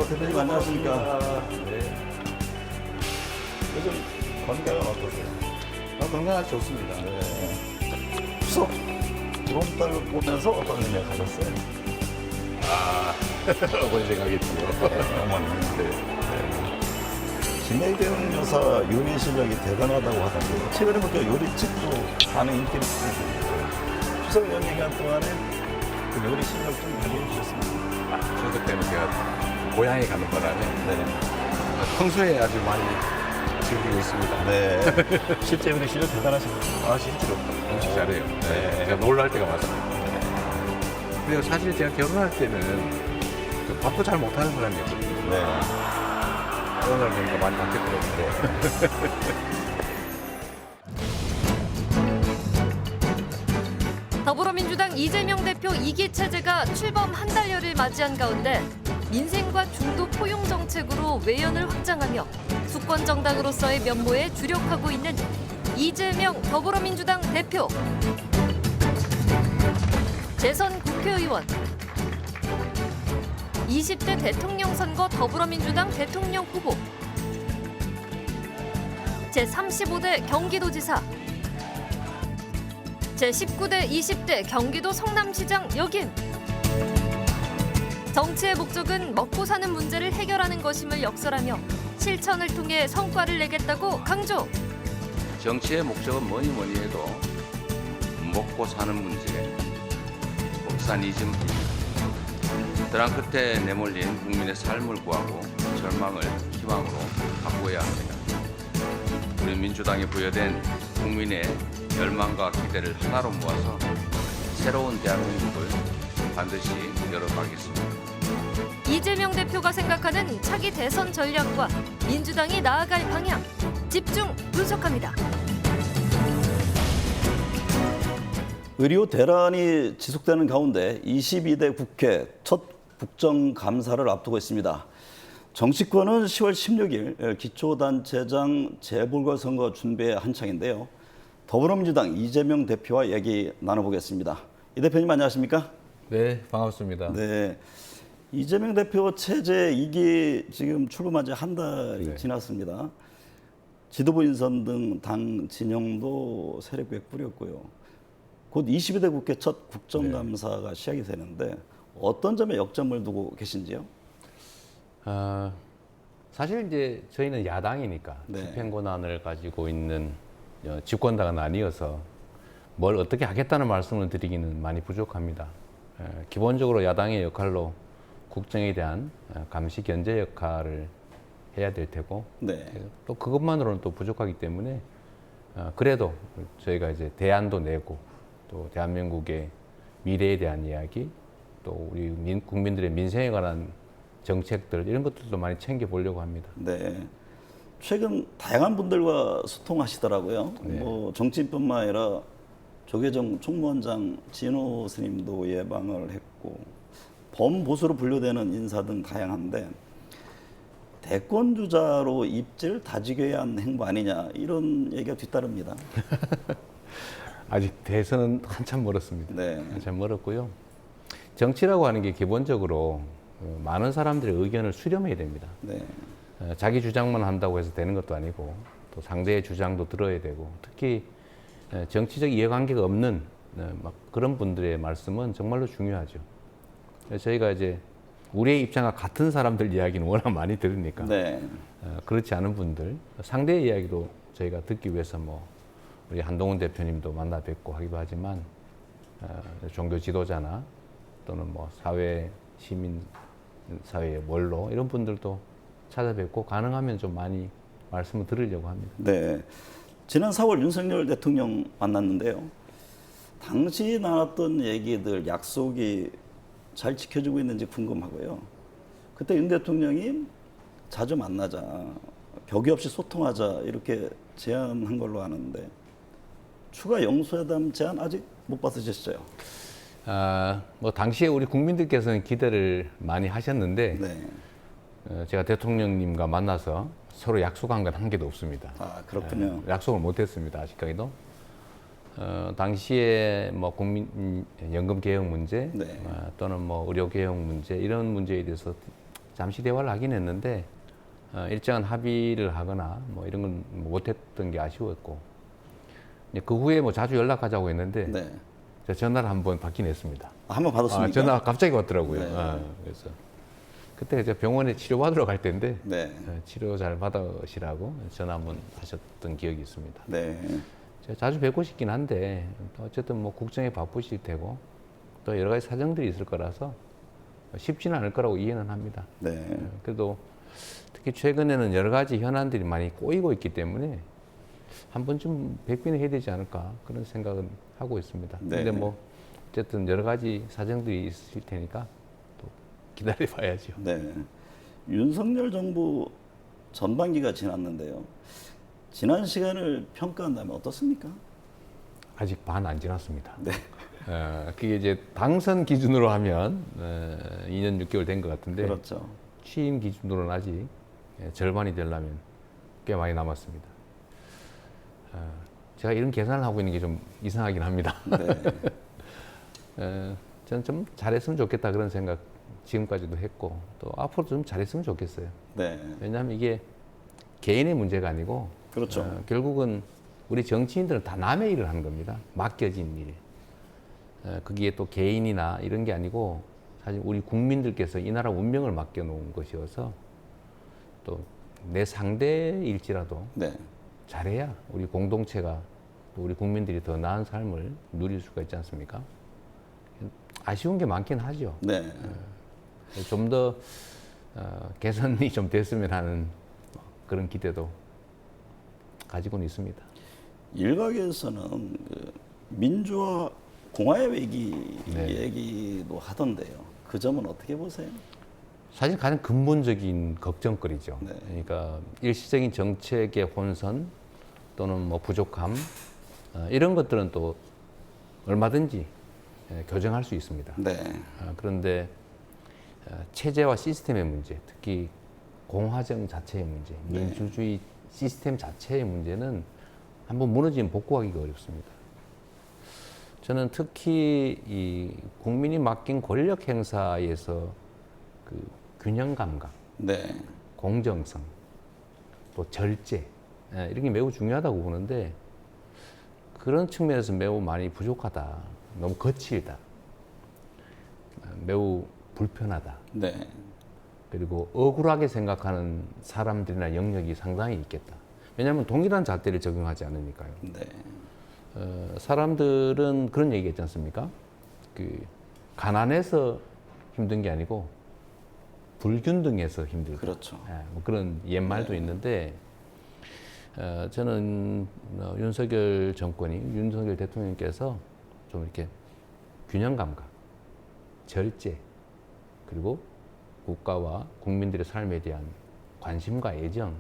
대표님 안녕하십니까? 네. 요즘 건강은 어떠세요? 건강하게 좋습니다. 네. 추석 보름달 보면서 어떤 의미가 가졌어요? 어머니 생각했지요. 어머니. 네. 김혜경 여사 요리 실력이 대단하다고 하던데요. 최근에 보니까 요리집도 많은 인기를 끌고 있어요. 추석 연휴 기간 동안에 그 요리 실력 좀 발휘해 주셨습니다. 추석 때는 제가 고향에 가는 바람에 네. 평소에 아주 많이 즐기고 있습니다. 네. 실제 요리 실력 대단하십니다. 실제로 음식 잘해요. 네. 제가 놀랄 때가 많습니다. 그리고 사실 제가 결혼할 때는 그 밥도 잘 못하는 사람이었거든요. 네. 결혼을 보니까 많이 바뀌었더라고요. 더불어민주당 이재명 대표 2기 체제가 출범 한 달여를 맞이한 가운데 민생과 중도 포용 정책으로 외연을 확장하며 수권 정당으로서의 면모에 주력하고 있는 이재명 더불어민주당 대표. 재선 국회의원, 20대 대통령 선거 더불어민주당 대통령 후보, 제35대 경기도지사, 제19대 20대 경기도 성남시장 역임. 정치의 목적은 먹고 사는 문제를 해결하는 것임을 역설하며 실천을 통해 성과를 내겠다고 강조. 정치의 목적은 뭐니 해도 먹고 사는 문제, 복산이즘입니다. 벼랑 끝에 내몰린 국민의 삶을 구하고 절망을 희망으로 바꾸어야 합니다. 우리 민주당에 부여된 국민의 열망과 기대를 하나로 모아서 새로운 대한민국을 반드시 열어가겠습니다. 이재명 대표가 생각하는 차기 대선 전략과 민주당이 나아갈 방향 집중 분석합니다. 의료 대란이 지속되는 가운데 22대 국회 첫 국정감사를 앞두고 있습니다. 정치권은 10월 16일 기초단체장 재보궐선거 준비에 한창인데요. 더불어민주당 이재명 대표와 얘기 나눠보겠습니다. 이 대표님 안녕하십니까? 네, 반갑습니다. 네. 이재명 대표 체제 2기 지금 출범한 지 한 달이 지났습니다. 지도부 인선 등 당 진영도 세력에 꾸렸고요. 곧 22대 국회 첫 국정감사가 시작이 되는데 어떤 점에 역점을 두고 계신지요? 사실 이제 저희는 야당이니까 네. 집행 권한을 가지고 있는 집권당은 아니어서 뭘 어떻게 하겠다는 말씀을 드리기는 많이 부족합니다. 기본적으로 야당의 역할로 국정에 대한 감시 견제 역할을 해야 될 테고 네. 또 그것만으로는 또 부족하기 때문에 그래도 저희가 이제 대안도 내고 또 대한민국의 미래에 대한 이야기 또 우리 국민들의 민생에 관한 정책들 이런 것들도 많이 챙겨보려고 합니다. 네. 최근 다양한 분들과 소통하시더라고요. 네. 뭐 정치인뿐만 아니라 조계종 총무원장 진호 스님도 예방을 했고 범보수로 분류되는 인사 등 다양한데 대권 주자로 입지를 다지기 위한 행보 아니냐 이런 얘기가 뒤따릅니다. 아직 대선은 한참 멀었습니다. 네. 한참 멀었고요. 정치라고 하는 게 기본적으로 많은 사람들의 의견을 수렴해야 됩니다. 네. 자기 주장만 한다고 해서 되는 것도 아니고 또 상대의 주장도 들어야 되고 특히 정치적 이해관계가 없는 막 그런 분들의 말씀은 정말로 중요하죠. 그래서 저희가 이제 우리의 입장과 같은 사람들 이야기는 워낙 많이 들으니까 네. 그렇지 않은 분들 상대의 이야기도 저희가 듣기 위해서 뭐 우리 한동훈 대표님도 만나 뵙고 하기도 하지만 종교 지도자나 또는 뭐 사회 시민 사회의 원로 이런 분들도 찾아뵙고 가능하면 좀 많이 말씀을 들으려고 합니다. 네. 지난 4월 윤석열 대통령 만났는데요. 당시 나눴던 얘기들, 약속이 잘 지켜지고 있는지 궁금하고요. 그때 윤 대통령이 자주 만나자, 격의 없이 소통하자 이렇게 제안한 걸로 아는데 추가 영수회담 제안 아직 못 받으셨어요? 뭐 당시에 우리 국민들께서는 기대를 많이 하셨는데 네. 제가 대통령님과 만나서 서로 약속한 건 한 개도 없습니다. 아, 그렇군요. 약속을 못했습니다. 아직까지도. 당시에 뭐 국민 연금 개혁 문제 네. 또는 뭐 의료 개혁 문제 이런 문제에 대해서 잠시 대화를 하긴 했는데 일정한 합의를 하거나 뭐 이런 건 못했던 게 아쉬웠고 이제 그 후에 뭐 자주 연락하자고 했는데 네. 제가 전화를 한번 받긴 했습니다. 한번 받았습니까? 전화가 갑자기 왔더라고요. 네. 그래서 그때 제가 병원에 치료받으러 갈 때인데 네. 치료 잘 받으시라고 전화 한번 하셨던 기억이 있습니다. 네. 제가 자주 뵙고 싶긴 한데 또 어쨌든 뭐 국정에 바쁘실 테고 또 여러 가지 사정들이 있을 거라서 쉽지는 않을 거라고 이해는 합니다. 네. 그래도 특히 최근에는 여러 가지 현안들이 많이 꼬이고 있기 때문에 한 번쯤 뵙기는 해야 되지 않을까 그런 생각은 하고 있습니다. 네. 근데 뭐 어쨌든 여러 가지 사정들이 있으실 테니까 또 기다려 봐야죠. 네. 윤석열 정부 전반기가 지났는데요. 지난 시간을 평가한다면 어떻습니까? 아직 반 안 지났습니다. 네. 그게 이제 당선 기준으로 하면 2년 6개월 된 것 같은데 그렇죠. 취임 기준으로는 아직 절반이 되려면 꽤 많이 남았습니다. 제가 이런 계산을 하고 있는 게 좀 이상하긴 합니다. 네. 저는 좀 잘했으면 좋겠다 그런 생각 지금까지도 했고 또 앞으로도 좀 잘했으면 좋겠어요. 네. 왜냐하면 이게 개인의 문제가 아니고 그렇죠. 결국은 우리 정치인들은 다 남의 일을 하는 겁니다. 맡겨진 일. 그게 또 개인이나 이런 게 아니고 사실 우리 국민들께서 이 나라 운명을 맡겨놓은 것이어서 또 내 상대일지라도 네. 잘해야 우리 공동체가 또 우리 국민들이 더 나은 삶을 누릴 수가 있지 않습니까? 아쉬운 게 많긴 하죠. 네. 좀 더 개선이 좀 됐으면 하는 그런 기대도 가지고는 있습니다. 일각에서는 그 민주화 공화의 위기 네. 얘기도 하던데요. 그 점은 어떻게 보세요? 사실 가장 근본적인 걱정거리죠. 네. 그러니까 일시적인 정책의 혼선 또는 뭐 부족함 이런 것들은 또 얼마든지 교정할 수 있습니다. 네. 그런데 체제와 시스템의 문제, 특히 공화정 자체의 문제, 네. 민주주의 시스템 자체의 문제는 한번 무너지면 복구하기가 어렵습니다. 저는 특히 이 국민이 맡긴 권력 행사에서 그 균형 감각, 네. 공정성, 또 절제 이런 게 매우 중요하다고 보는데 그런 측면에서 매우 많이 부족하다, 너무 거칠다, 매우 불편하다. 네. 그리고 억울하게 생각하는 사람들이나 영역이 상당히 있겠다. 왜냐하면 동일한 잣대를 적용하지 않으니까요. 네. 사람들은 그런 얘기 했지 않습니까? 그 가난해서 힘든 게 아니고 불균등해서 힘들다. 그렇죠. 뭐 그런 옛말도 있는데 저는 윤석열 정권이 윤석열 대통령께서 좀 이렇게 균형 감각, 절제 그리고 국가와 국민들의 삶에 대한 관심과 애정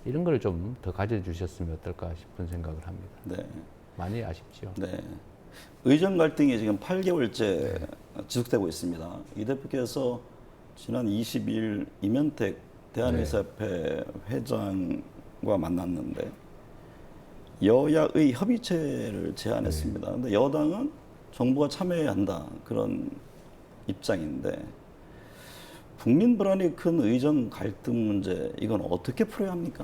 이런 걸 좀 더 가져주셨으면 어떨까 싶은 생각을 합니다. 네. 많이 아쉽죠. 네. 의정 갈등이 지금 8개월째 지속되고 있습니다. 이 대표께서 지난 22일 이면택 대한의사협회 회장과 만났는데 여야의 협의체를 제안했습니다. 그런데 여당은 정부가 참여해야 한다 그런 입장인데 국민 불안이 큰 의정 갈등 문제 이건 어떻게 풀어야 합니까?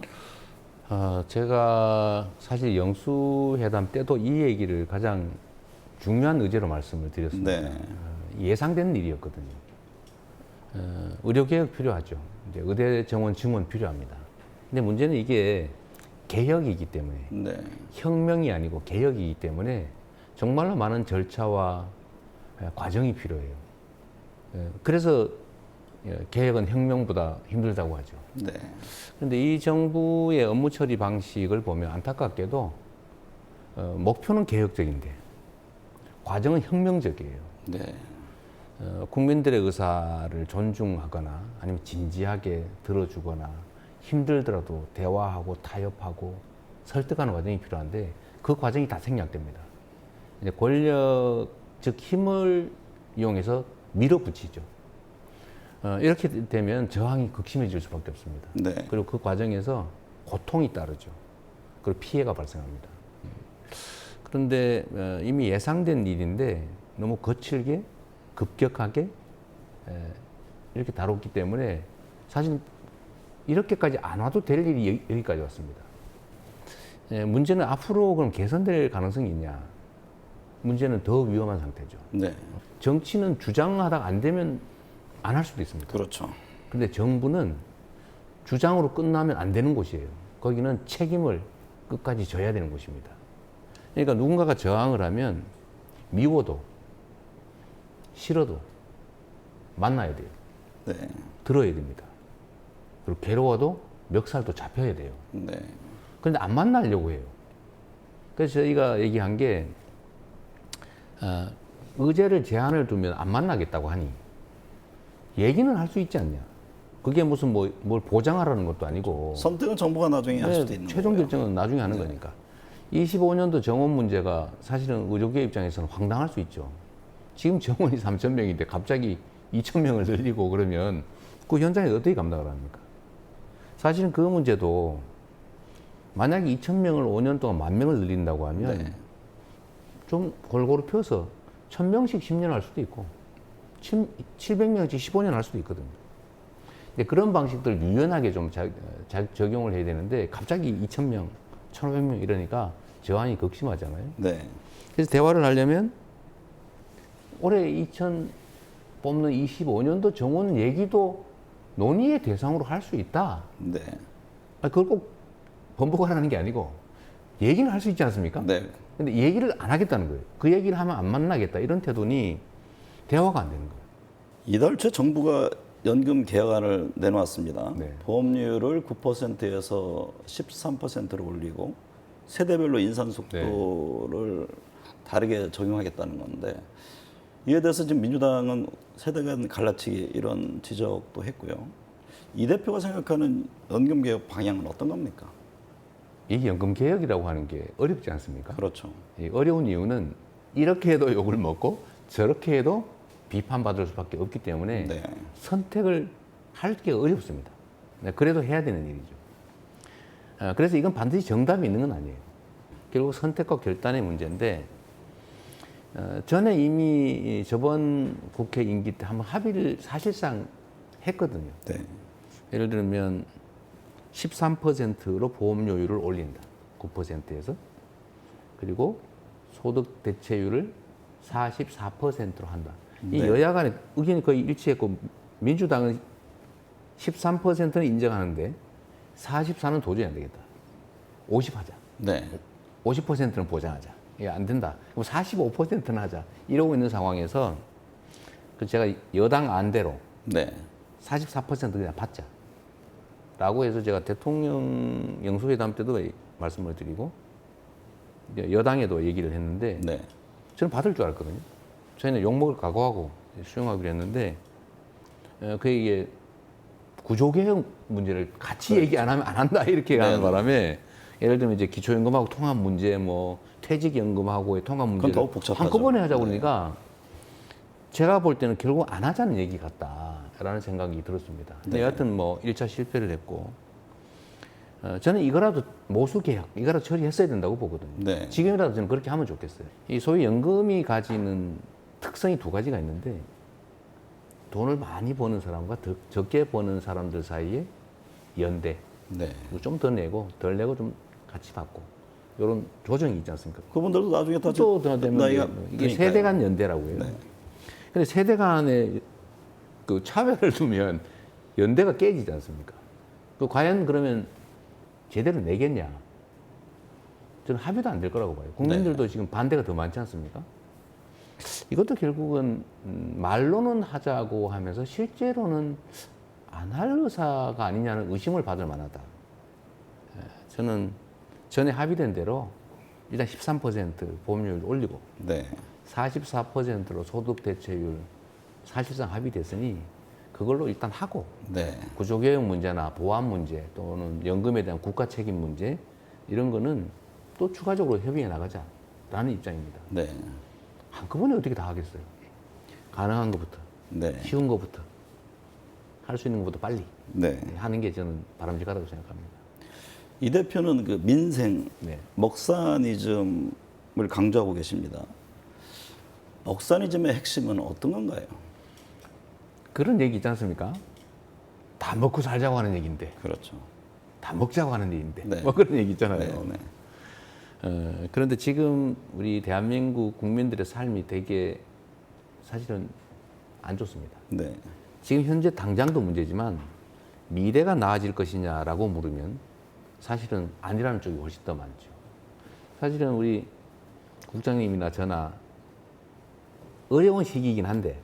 제가 사실 영수회담 때도 이 얘기를 가장 중요한 의제로 말씀을 드렸습니다. 네. 예상된 일이었거든요. 의료개혁 필요하죠. 이제 의대 정원 증원 필요합니다. 근데 문제는 이게 개혁이기 때문에 네. 혁명이 아니고 개혁이기 때문에 정말로 많은 절차와 과정이 필요해요. 그래서 개혁은 혁명보다 힘들다고 하죠. 네. 그런데 이 정부의 업무 처리 방식을 보면 안타깝게도 목표는 개혁적인데 과정은 혁명적이에요. 네. 국민들의 의사를 존중하거나 아니면 진지하게 들어주거나 힘들더라도 대화하고 타협하고 설득하는 과정이 필요한데 그 과정이 다 생략됩니다. 이제 권력, 즉 힘을 이용해서 밀어붙이죠. 이렇게 되면 저항이 극심해질 수밖에 없습니다. 네. 그리고 그 과정에서 고통이 따르죠. 그리고 피해가 발생합니다. 그런데 이미 예상된 일인데 너무 거칠게 급격하게 이렇게 다뤘기 때문에 사실 이렇게까지 안 와도 될 일이 여기까지 왔습니다. 문제는 앞으로 그럼 개선될 가능성이 있냐? 문제는 더 위험한 상태죠. 네. 정치는 주장하다가 안 되면 안 할 수도 있습니다. 그렇죠. 근데 정부는 주장으로 끝나면 안 되는 곳이에요. 거기는 책임을 끝까지 져야 되는 곳입니다. 그러니까 누군가가 저항을 하면 미워도 싫어도 만나야 돼요. 네. 들어야 됩니다. 그리고 괴로워도 멱살도 잡혀야 돼요. 네. 그런데 안 만나려고 해요. 그래서 저희가 얘기한 게 의제를 제한을 두면 안 만나겠다고 하니 얘기는 할 수 있지 않냐. 그게 무슨 뭘 보장하라는 것도 아니고 선택은 정부가 나중에 할 수도 있는 최종 거예요. 결정은 나중에 하는 거니까. 25년도 정원 문제가 사실은 의료계 입장에서는 황당할 수 있죠. 지금 정원이 3,000명인데 갑자기 2,000명을 늘리고 그러면 그 현장에 어떻게 감당을 합니까? 사실은 그 문제도 만약에 2,000명을 5년 동안 10,000명을 늘린다고 하면 네. 좀 골고루 펴서 1,000명씩 10년 할 수도 있고 700명씩 15년 할 수도 있거든요. 근데 그런 방식들을 유연하게 좀 적용을 해야 되는데 갑자기 2,000명, 1,500명 이러니까 저항이 극심하잖아요. 네. 그래서 대화를 하려면 올해 2000 뽑는 25년도 정원 얘기도 논의의 대상으로 할 수 있다. 네. 그걸 꼭 번복하라는 게 아니고 얘기는 할 수 있지 않습니까? 네. 근데 얘기를 안 하겠다는 거예요. 그 얘기를 하면 안 만나겠다. 이런 태도니 대화가 안 되는 거예요. 이달 초 정부가 연금 개혁안을 내놓았습니다. 네. 보험료를 9%에서 13%로 올리고 세대별로 인상 속도를 다르게 적용하겠다는 건데 이에 대해서 지금 민주당은 세대 간 갈라치기 이런 지적도 했고요. 이 대표가 생각하는 연금 개혁 방향은 어떤 겁니까? 이 연금 개혁이라고 하는 게 어렵지 않습니까? 그렇죠. 이 어려운 이유는 이렇게 해도 욕을 먹고 저렇게 해도 비판받을 수밖에 없기 때문에 네. 선택을 할 게 어렵습니다. 네, 그래도 해야 되는 일이죠. 그래서 이건 반드시 정답이 있는 건 아니에요. 결국 선택과 결단의 문제인데 전에 이미 저번 국회 임기 때 한번 합의를 사실상 했거든요. 네. 예를 들면 13%로 보험료율을 올린다. 9%에서. 그리고 소득 대체율을 44%로 한다. 이 네. 여야 간의 의견이 거의 일치했고 민주당은 13%는 인정하는데 44는 도저히 안 되겠다. 50 하자. 네. 50%는 보장하자. 이게 안 된다. 그럼 45%는 하자. 이러고 있는 상황에서 그 제가 여당 안대로 네. 44% 그냥 받자. 라고 해서 제가 대통령 영수회담 때도 말씀을 드리고 여당에도 얘기를 했는데 네. 저는 받을 줄 알았거든요. 저희는 욕먹을 각오하고 수용하기로 했는데 그게 구조개혁 문제를 같이 얘기 안 하면 안 한다 이렇게 하는 바람에 예를 들면 이제 기초연금하고 통합 문제 뭐 퇴직연금하고의 통합 문제를 더욱 복잡하죠. 한꺼번에 하자고 그러니까 제가 볼 때는 결국 안 하자는 얘기 같다라는 생각이 들었습니다. 근데 네. 여하튼 뭐 1차 실패를 했고 저는 이거라도 모수개혁, 이거라도 처리했어야 된다고 보거든요. 네. 지금이라도 저는 그렇게 하면 좋겠어요. 이 소위 연금이 가지는 특성이 두 가지가 있는데 돈을 많이 버는 사람과 적게 버는 사람들 사이에 연대, 네. 좀 더 내고 덜 내고 좀 같이 받고 이런 조정이 있지 않습니까? 그분들도 나중에 다 또 되면 나이가 이게 드니까요. 세대 간 연대라고 해요. 네. 근데 세대 간의 그 차별을 두면 연대가 깨지지 않습니까? 그 과연 그러면 제대로 내겠냐? 저는 합의도 안 될 거라고 봐요. 국민들도 지금 반대가 더 많지 않습니까? 이것도 결국은 말로는 하자고 하면서 실제로는 안 할 의사가 아니냐는 의심을 받을 만하다. 저는 전에 합의된 대로 일단 13% 보험료를 올리고 네. 44%로 소득 대체율 사실상 합의됐으니 그걸로 일단 하고 네. 구조개혁 문제나 보안 문제 또는 연금에 대한 국가 책임 문제 이런 거는 또 추가적으로 협의해 나가자라는 입장입니다. 네. 한꺼번에 어떻게 다 하겠어요? 가능한 것부터, 네. 쉬운 것부터, 할 수 있는 것부터 빨리 네. 하는 게 저는 바람직하다고 생각합니다. 이 대표는 그 민생, 네. 먹사니즘을 강조하고 계십니다. 먹사니즘의 핵심은 어떤 건가요? 그런 얘기 있지 않습니까? 다 먹고 살자고 하는 얘기인데, 그렇죠. 다 먹자고 하는 얘기인데, 네. 뭐 그런 얘기 있잖아요. 네, 네. 그런데 지금 우리 대한민국 국민들의 삶이 되게 사실은 안 좋습니다. 네. 지금 현재 당장도 문제지만 미래가 나아질 것이냐라고 물으면 사실은 아니라는 쪽이 훨씬 더 많죠. 사실은 우리 국장님이나 저나 어려운 시기이긴 한데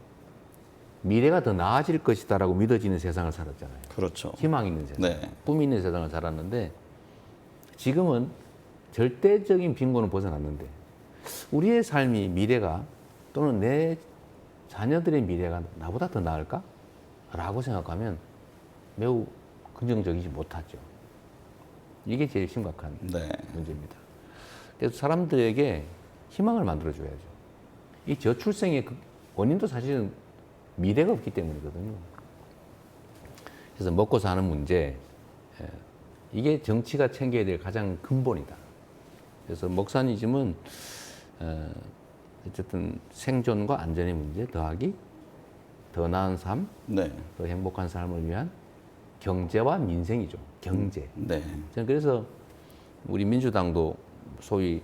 미래가 더 나아질 것이다라고 믿어지는 세상을 살았잖아요. 그렇죠. 희망 있는 세상, 네. 꿈 있는 세상을 살았는데 지금은 절대적인 빈곤을 벗어났는데 우리의 삶이 미래가 또는 내 자녀들의 미래가 나보다 더 나을까? 라고 생각하면 매우 긍정적이지 못하죠. 이게 제일 심각한 네. 문제입니다. 그래서 사람들에게 희망을 만들어줘야죠. 이 저출생의 원인도 사실은 미래가 없기 때문이거든요. 그래서 먹고 사는 문제, 이게 정치가 챙겨야 될 가장 근본이다. 그래서 먹사니즘은 어쨌든 생존과 안전의 문제 더하기 더 나은 삶, 네. 더 행복한 삶을 위한 경제와 민생이죠. 경제. 네. 저는 그래서 우리 민주당도 소위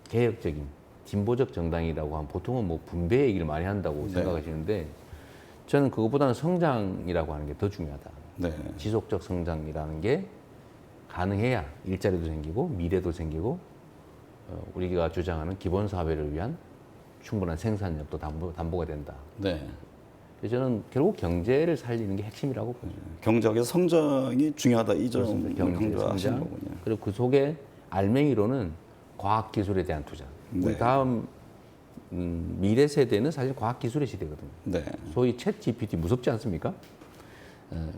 개혁적인 진보적 정당이라고 하면 보통은 뭐 분배 얘기를 많이 한다고 네. 생각하시는데 저는 그것보다는 성장이라고 하는 게 더 중요하다. 네. 지속적 성장이라는 게 가능해야 일자리도 생기고 미래도 생기고 우리가 주장하는 기본 사회를 위한 충분한 생산력도 담보가 된다. 네. 그래서 저는 결국 경제를 살리는 게 핵심이라고 보죠. 경제의 성장이 중요하다 이 점을 그렇습니다. 경제 강조하시는 성장. 거군요. 그리고 그 속에 알맹이로는 과학 기술에 대한 투자. 네. 우리 다음 미래 세대는 사실 과학 기술의 시대거든요. 네. 소위 챗 GPT 무섭지 않습니까?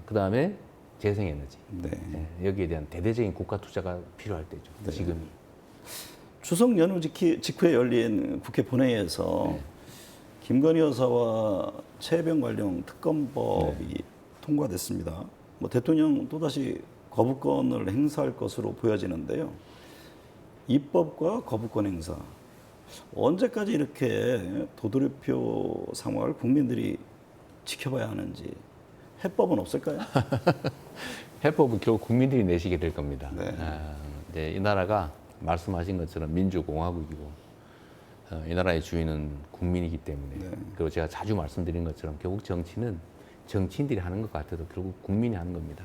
그 다음에 재생에너지. 네. 여기에 대한 대대적인 국가 투자가 필요할 때죠. 네. 지금이. 추석 연휴 직후에 열린 국회 본회의에서 네. 김건희 여사와 최혜병 관련 특검법이 통과됐습니다. 뭐 대통령 또다시 거부권을 행사할 것으로 보여지는데요. 입법과 거부권 행사 언제까지 이렇게 도돌이표 상황을 국민들이 지켜봐야 하는지 해법은 없을까요? 해법은 결국 국민들이 내시게 될 겁니다. 네. 이제 이 나라가 말씀하신 것처럼 민주공화국이고 이 나라의 주인은 국민이기 때문에 네. 그리고 제가 자주 말씀드린 것처럼 결국 정치는 정치인들이 하는 것 같아도 결국 국민이 하는 겁니다.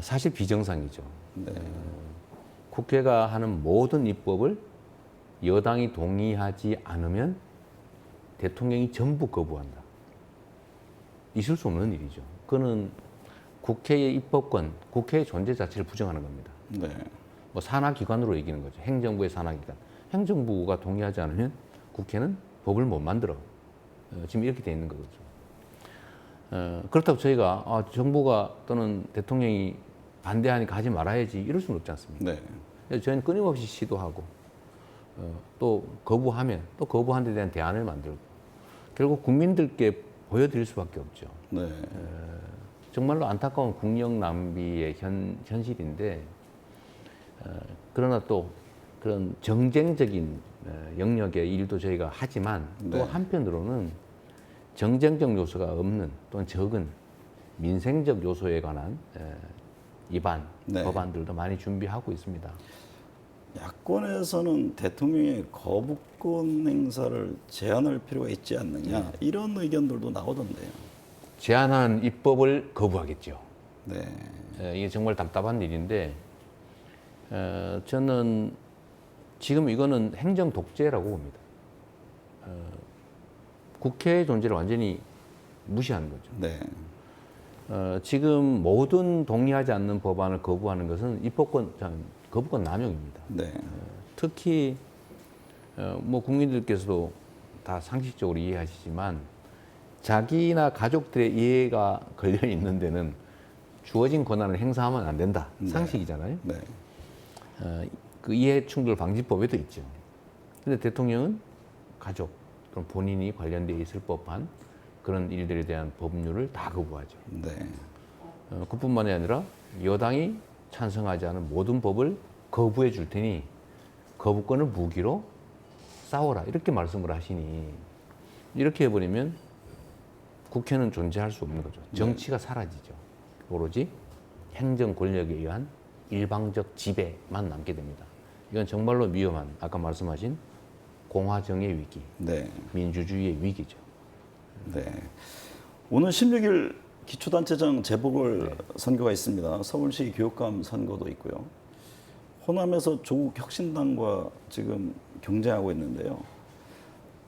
사실 비정상이죠. 네. 국회가 하는 모든 입법을 여당이 동의하지 않으면 대통령이 전부 거부한다. 있을 수 없는 일이죠. 그거는 국회의 입법권, 국회의 존재 자체를 부정하는 겁니다. 네. 뭐 산하기관으로 얘기하는 거죠. 행정부의 산하기관. 행정부가 동의하지 않으면 국회는 법을 못 만들어. 지금 이렇게 돼 있는 거죠. 그렇다고 저희가 정부가 또는 대통령이 반대하니까 하지 말아야지 이럴 수는 없지 않습니까? 네. 그래서 저희는 끊임없이 시도하고 또 거부하면 또 거부한 데 대한 대안을 만들고 결국 국민들께 보여드릴 수밖에 없죠. 네. 정말로 안타까운 국력 낭비의 현실인데 그러나 또 그런 정쟁적인 영역의 일도 저희가 하지만 또 네. 한편으로는 정쟁적 요소가 없는 또는 적은 민생적 요소에 관한 입안 네. 법안들도 많이 준비하고 있습니다. 야권에서는 대통령의 거부권 행사를 제한할 필요가 있지 않느냐 이런 의견들도 나오던데요. 제한한 입법을 거부하겠죠. 네. 이게 정말 답답한 일인데 저는 지금 이거는 행정 독재라고 봅니다. 국회의 존재를 완전히 무시하는 거죠. 네. 지금 모든 동의하지 않는 법안을 거부하는 것은 거부권 남용입니다. 네. 특히 뭐 국민들께서도 다 상식적으로 이해하시지만 자기나 가족들의 이해가 걸려 있는 데는 주어진 권한을 행사하면 안 된다. 네. 상식이잖아요. 네. 그 이해 충돌 방지법에도 있죠. 그런데 대통령은 가족 또는 본인이 관련되어 있을 법한 그런 일들에 대한 법률을 다 거부하죠. 네. 그뿐만이 아니라 여당이 찬성하지 않은 모든 법을 거부해 줄 테니 거부권을 무기로 싸워라 이렇게 말씀을 하시니 이렇게 해버리면 국회는 존재할 수 없는 거죠. 정치가 사라지죠. 오로지 행정 권력에 의한 일방적 지배만 남게 됩니다. 이건 정말로 위험한, 아까 말씀하신 공화정의 위기, 네. 민주주의의 위기죠. 네. 오늘 16일 기초단체장 재보궐 선거가 있습니다. 서울시 교육감 선거도 있고요. 호남에서 조국 혁신당과 지금 경쟁하고 있는데요.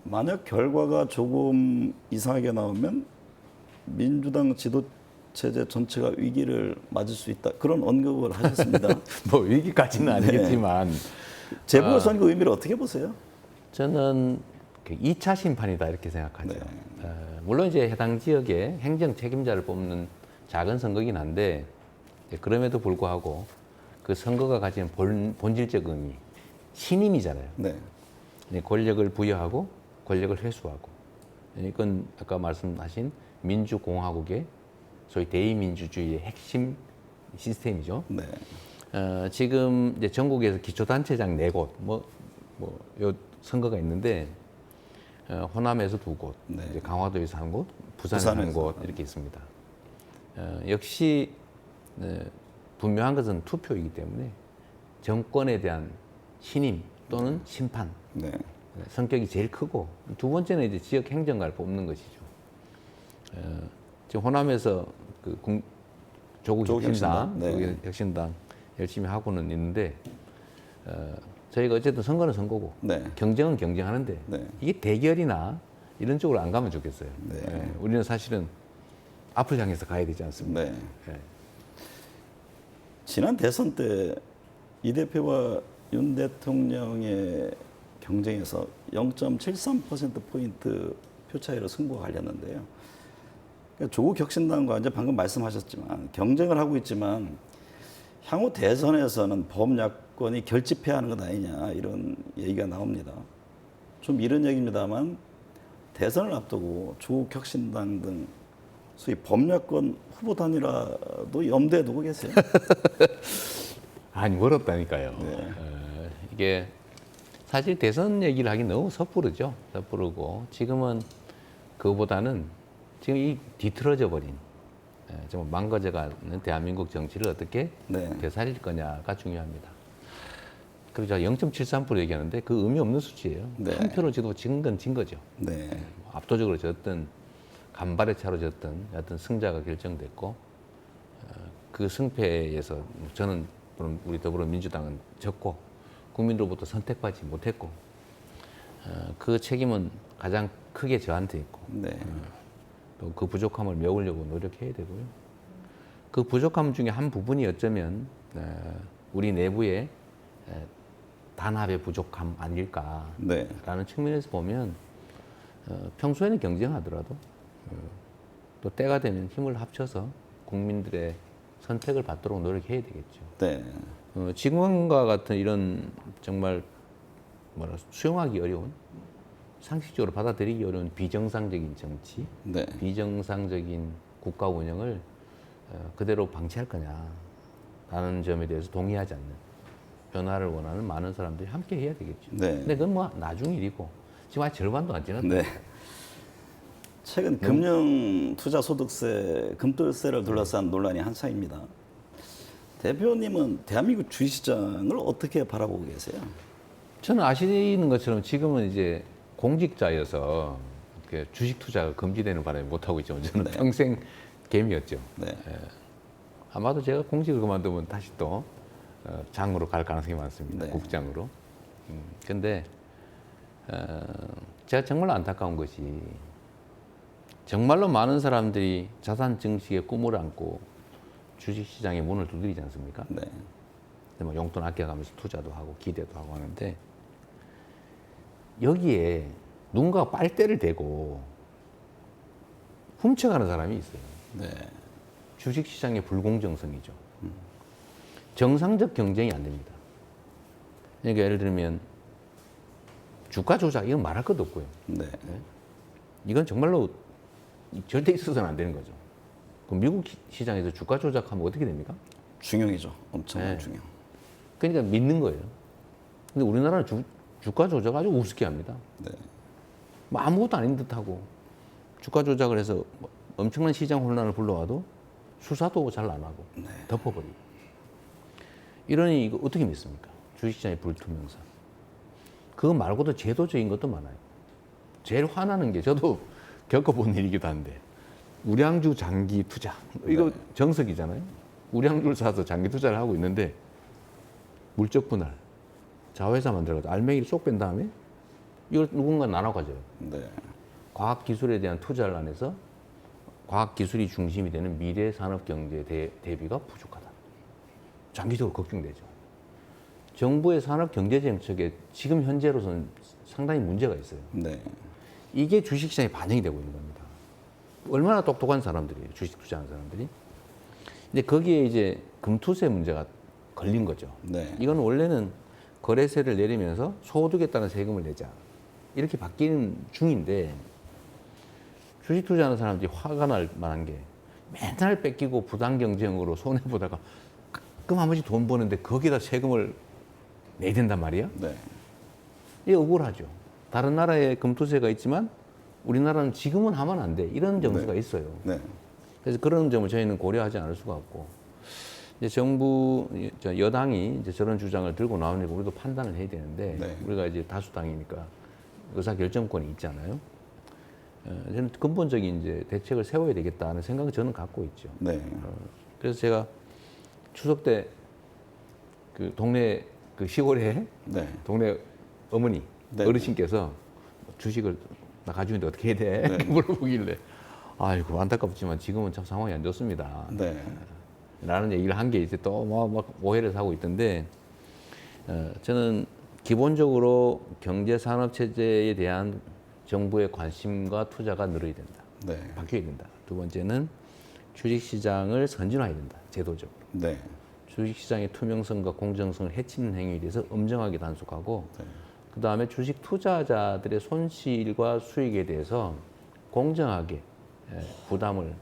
만약 결과가 조금 이상하게 나오면 민주당 지도체제 전체가 위기를 맞을 수 있다. 그런 언급을 하셨습니다. 뭐 위기까지는 아니겠지만 재보궐선거 의미를 어떻게 보세요? 저는 2차 심판이다 이렇게 생각하죠. 네. 물론 이제 해당 지역에 행정 책임자를 뽑는 작은 선거긴 한데 그럼에도 불구하고 그 선거가 가진 본질적 의미, 신임이잖아요. 네. 권력을 부여하고 권력을 회수하고 이건 아까 말씀하신 민주공화국의 소위 대의민주주의의 핵심 시스템이죠. 네. 지금 이제 전국에서 기초단체장 4곳, 요 선거가 있는데 호남에서 2곳, 네. 이제 강화도에서 1곳, 부산에서 부산에서. 1곳 이렇게 있습니다. 역시 분명한 것은 투표이기 때문에 정권에 대한 신임 또는 심판 네. 성격이 제일 크고 두 번째는 이제 지역 행정가를 뽑는 것이죠. 지금 호남에서 조국 혁신당, 네. 조국 혁신당 열심히 하고는 있는데 저희가 어쨌든 선거는 선거고 네. 경쟁은 경쟁하는데 네. 이게 대결이나 이런 쪽으로 안 가면 좋겠어요. 네. 우리는 사실은 앞을 향해서 가야 되지 않습니까? 네. 예. 지난 대선 때 이 대표와 윤 대통령의 경쟁에서 0.73%포인트 표 차이로 승부가 갈렸는데요. 그러니까 조국 혁신당과 이제 방금 말씀하셨지만 경쟁을 하고 있지만 향후 대선에서는 범야권이 결집해야 하는 것 아니냐 이런 얘기가 나옵니다. 좀 이런 얘기입니다만 대선을 앞두고 조국 혁신당 등 소위 범야권 후보 단일화도 염두에 두고 계세요. 아니 멀었다니까요. 네. 이게 사실 대선 얘기를 하기 너무 섣부르죠. 섣부르고 지금은 그거보다는 지금 이 뒤틀어져 버린 정말 망가져가는 대한민국 정치를 어떻게 네. 되살릴 거냐가 중요합니다. 그리고 제가 0.73% 얘기하는데 그 의미 없는 수치예요. 네. 한 표로 지도 진 건 진 거죠. 네. 압도적으로 졌든 간발의 차로 졌든 여하튼 승자가 결정됐고 그 승패에서 저는 우리 더불어민주당은 졌고 국민으로부터 선택받지 못했고 그 책임은 가장 크게 저한테 있고 네. 또 그 부족함을 메우려고 노력해야 되고요. 그 부족함 중에 한 부분이 어쩌면 우리 내부의 단합의 부족함 아닐까라는 네. 측면에서 보면 평소에는 경쟁하더라도 또 때가 되면 힘을 합쳐서 국민들의 선택을 받도록 노력해야 되겠죠. 네. 지금과 같은 이런 정말 수용하기 어려운 상식적으로 받아들이기 어려운 비정상적인 정치, 네. 비정상적인 국가 운영을 그대로 방치할 거냐라는 점에 대해서 동의하지 않는 변화를 원하는 많은 사람들이 함께 해야 되겠죠. 네. 근데 그건 뭐 나중 일이고 지금 아직 절반도 안 지났다. 네. 최근 금융투자소득세, 금돌세를 둘러싼 논란이 한창입니다. 대표님은 대한민국 주식시장을 어떻게 바라보고 계세요? 저는 아시는 것처럼 지금은 이제 공직자여서 주식 투자가 금지되는 바람에 못 하고 있죠. 저는 네. 평생 개미였죠. 네. 아마도 제가 공직을 그만두면 다시 또 장으로 갈 가능성이 많습니다. 네. 국장으로. 근데 제가 정말 안타까운 것이 정말로 많은 사람들이 자산 증식의 꿈을 안고 주식시장의 문을 두드리지 않습니까? 네. 뭐 용돈 아껴가면서 투자도 하고 기대도 하고 하는데 여기에 누군가 빨대를 대고 훔쳐가는 사람이 있어요. 네. 주식시장의 불공정성이죠. 정상적 경쟁이 안 됩니다. 그러니까 예를 들면 주가 조작 이건 말할 것도 없고요. 네. 이건 정말로 절대 있어서는 안 되는 거죠. 그럼 미국 시장에서 주가 조작하면 어떻게 됩니까? 중형이죠. 엄청난 네. 중형. 그러니까 믿는 거예요. 근데 우리나라는 주가 조작 아주 우습게 합니다. 네. 뭐 아무것도 아닌 듯하고 주가 조작을 해서 뭐 엄청난 시장 혼란을 불러와도 수사도 잘 안 하고 덮어버리고. 이러니 이거 어떻게 믿습니까? 주식시장의 불투명성. 그거 말고도 제도적인 것도 많아요. 제일 화나는 게 저도 겪어본 일이기도 한데 우량주 장기 투자 이거 정석이잖아요. 우량주를 사서 장기 투자를 하고 있는데 물적 분할 자회사 만들어가지고 알맹이를 쏙 뺀 다음에 이걸 누군가 나눠 가져요. 네. 과학 기술에 대한 투자를 안 해서 과학 기술이 중심이 되는 미래 산업 경제 대비가 부족하다. 장기적으로 걱정되죠. 정부의 산업 경제 정책에 지금 현재로서는 상당히 문제가 있어요. 네. 이게 주식시장에 반영이 되고 있는 겁니다. 얼마나 똑똑한 사람들이에요. 주식 투자하는 사람들이. 근데 거기에 이제 금투세 문제가 걸린 거죠. 네. 이건 원래는 거래세를 내리면서 소득에 따른 세금을 내자. 이렇게 바뀌는 중인데 주식 투자하는 사람들이 화가 날 만한 게 맨날 뺏기고 부당 경쟁으로 손해보다가 가끔 한 번씩 돈 버는데 거기다 세금을 내야 된단 말이야. 네. 이게 억울하죠. 다른 나라에 금투세가 있지만 우리나라는 지금은 하면 안 돼. 이런 정서가 있어요. 네. 그래서 그런 점을 저희는 고려하지 않을 수가 없고 이제 정부 여당이 이제 저런 주장을 들고 나오니까 우리도 판단을 해야 되는데 네. 우리가 이제 다수당이니까 의사 결정권이 있잖아요. 저는 근본적인 이제 대책을 세워야 되겠다는 생각을 저는 갖고 있죠. 네. 그래서 제가 추석 때 그 동네 그 시골에 네. 동네 어머니 네. 어르신께서 주식을 나 가지고 있는데 어떻게 해야 돼? 이렇게 물어보길래 아이고 안타깝지만 지금은 참 상황이 안 좋습니다. 네. 라는 얘기를 한 게 이제 또 막 오해를 사고 있던데 저는 기본적으로 경제 산업 체제에 대한 정부의 관심과 투자가 늘어야 된다. 네. 바뀌어야 된다. 두 번째는 주식시장을 선진화해야 된다. 제도적으로. 네. 주식시장의 투명성과 공정성을 해치는 행위에 대해서 엄정하게 단속하고 네. 그다음에 주식 투자자들의 손실과 수익에 대해서 공정하게 부담을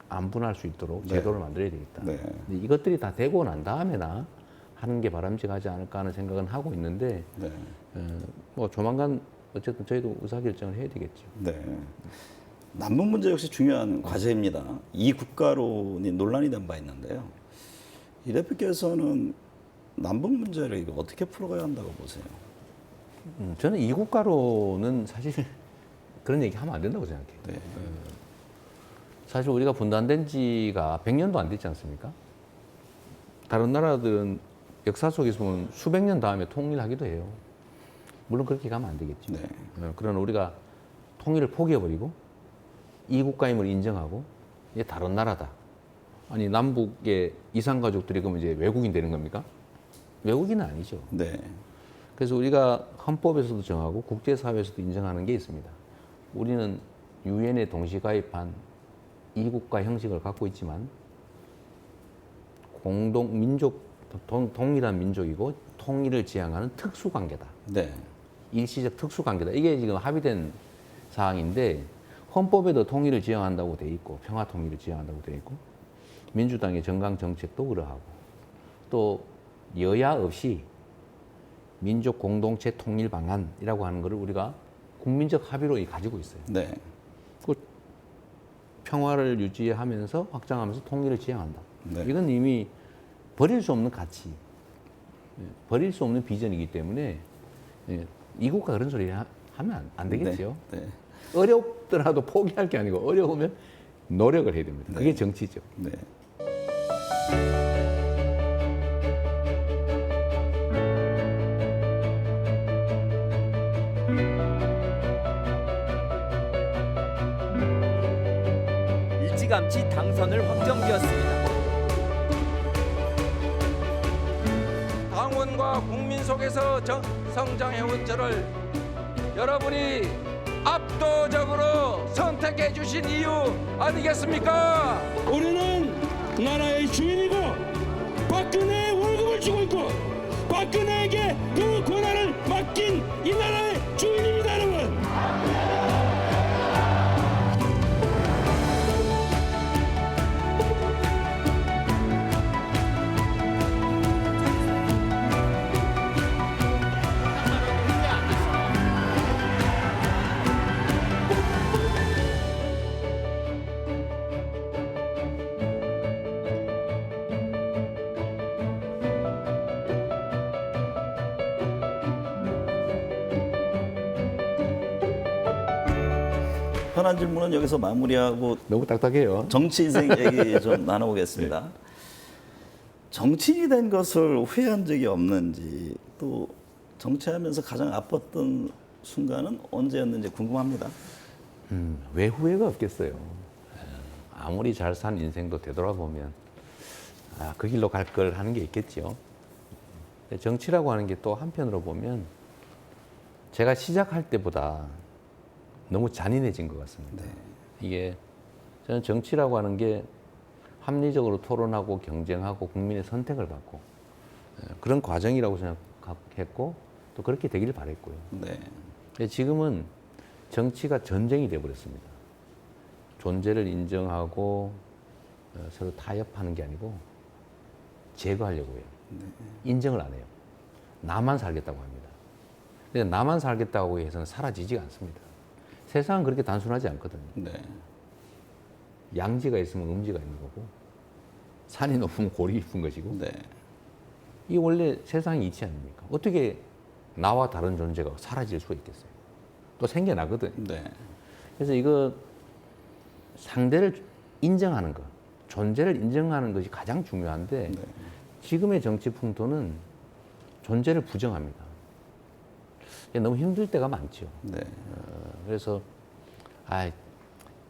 안 분할 수 있도록 제도를 만들어야 되겠다. 네. 근데 이것들이 다 되고 난 다음에나 하는 게 바람직하지 않을까 하는 생각은 하고 있는데 네. 뭐 조만간 어쨌든 저희도 의사결정을 해야 되겠죠. 네. 남북 문제 역시 중요한 과제입니다. 이 국가론이 논란이 된 바 있는데요. 이 대표께서는 남북 문제를 이거 어떻게 풀어가야 한다고 보세요? 저는 이 국가로는 사실 그런 얘기 하면 안 된다고 생각해요. 네. 사실 우리가 분단된 지가 100년도 안 됐지 않습니까? 다른 나라들은 역사 속에서 보면 수백 년 다음에 통일하기도 해요. 물론 그렇게 가면 안 되겠죠. 네. 그러나 우리가 통일을 포기해버리고 이 국가임을 인정하고 이게 다른 나라다. 아니 남북의 이산가족들이 그러면 이제 외국인 되는 겁니까? 외국인은 아니죠. 네. 그래서 우리가 헌법에서도 정하고 국제사회에서도 인정하는 게 있습니다. 우리는 유엔에 동시 가입한 이국가 형식을 갖고 있지만 공동 민족 동일한 민족이고 통일을 지향하는 특수관계다. 네. 일시적 특수관계다. 이게 지금 합의된 사항인데 헌법에도 통일을 지향한다고 돼 있고 평화 통일을 지향한다고 돼 있고 민주당의 정강 정책도 그러하고 또 여야 없이 민족 공동체 통일 방안이라고 하는 것을 우리가 국민적 합의로 가지고 있어요. 네. 그 평화를 유지하면서 확장하면서 통일을 지향한다. 네. 이건 이미 버릴 수 없는 가치, 버릴 수 없는 비전이기 때문에 이국가 그런 소리 하면 안 되겠죠. 네. 네. 어렵더라도 포기할 게 아니고 어려우면 노력을 해야 됩니다. 그게 정치죠. 네. 일찌감치 당선을 확정되었습니다. 당원과 국민 속에서 성장해온 저를 여러분이 압도적으로 선택해 주신 이유 아니겠습니까? 우리는 나라의 주인이고 박근혜의 월급을 주고 있고 박근혜에게 그 권한을 맡긴 이 나라의 주인입니다, 여러분. 편한 질문은 여기서 마무리하고 너무 딱딱해요. 정치 인생 얘기 좀 나눠보겠습니다. 정치인이 된 것을 후회한 적이 없는지, 또 정치하면서 가장 아팠던 순간은 언제였는지 궁금합니다. 왜 후회가 없겠어요. 아무리 잘 산 인생도 되돌아보면 그 길로 갈 걸 하는 게 있겠죠. 근데 정치라고 하는 게 또 한편으로 보면 제가 시작할 때보다 너무 잔인해진 것 같습니다. 이게 저는 정치라고 하는 게 합리적으로 토론하고 경쟁하고 국민의 선택을 받고 그런 과정이라고 생각했고 또 그렇게 되기를 바랬고요. 네. 근데 지금은 정치가 전쟁이 되어버렸습니다. 존재를 인정하고 서로 타협하는 게 아니고 제거하려고 해요. 인정을 안 해요. 나만 살겠다고 합니다. 근데 나만 살겠다고 해서는 사라지지가 않습니다. 세상은 그렇게 단순하지 않거든요. 네. 양지가 있으면 음지가 있는 거고 산이 높으면 골이 깊은 것이고 네. 이 원래 세상이 이치 아닙니까? 어떻게 나와 다른 존재가 사라질 수가 있겠어요? 또 생겨나거든요. 네. 그래서 이거 상대를 인정하는 것, 존재를 인정하는 것이 가장 중요한데 네. 지금의 정치 풍토는 존재를 부정합니다. 너무 힘들 때가 많죠. 네. 그래서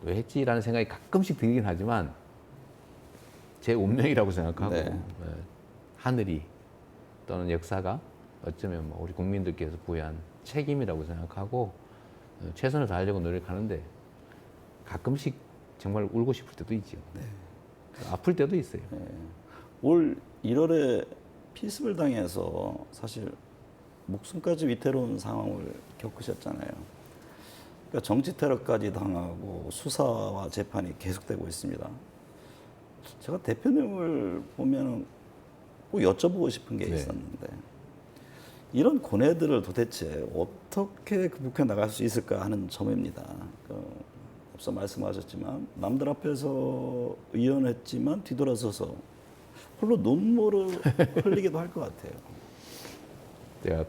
왜 했지라는 생각이 가끔씩 들긴 하지만 제 운명이라고 생각하고 네. 하늘이 또는 역사가 어쩌면 뭐 우리 국민들께서 부여한 책임이라고 생각하고 최선을 다하려고 노력하는데 가끔씩 정말 울고 싶을 때도 있죠. 아플 때도 있어요. 올 1월에 피습을 당해서 사실 목숨까지 위태로운 상황을 겪으셨잖아요. 그러니까 정치 테러까지 당하고 수사와 재판이 계속되고 있습니다. 제가 대표님을 보면 꼭 여쭤보고 싶은 게 네. 있었는데 이런 고뇌들을 도대체 어떻게 극복해 나갈 수 있을까 하는 점입니다. 앞서 말씀하셨지만 남들 앞에서 의연했지만 뒤돌아서서 홀로 눈물을 흘리기도 할 것 같아요. 제가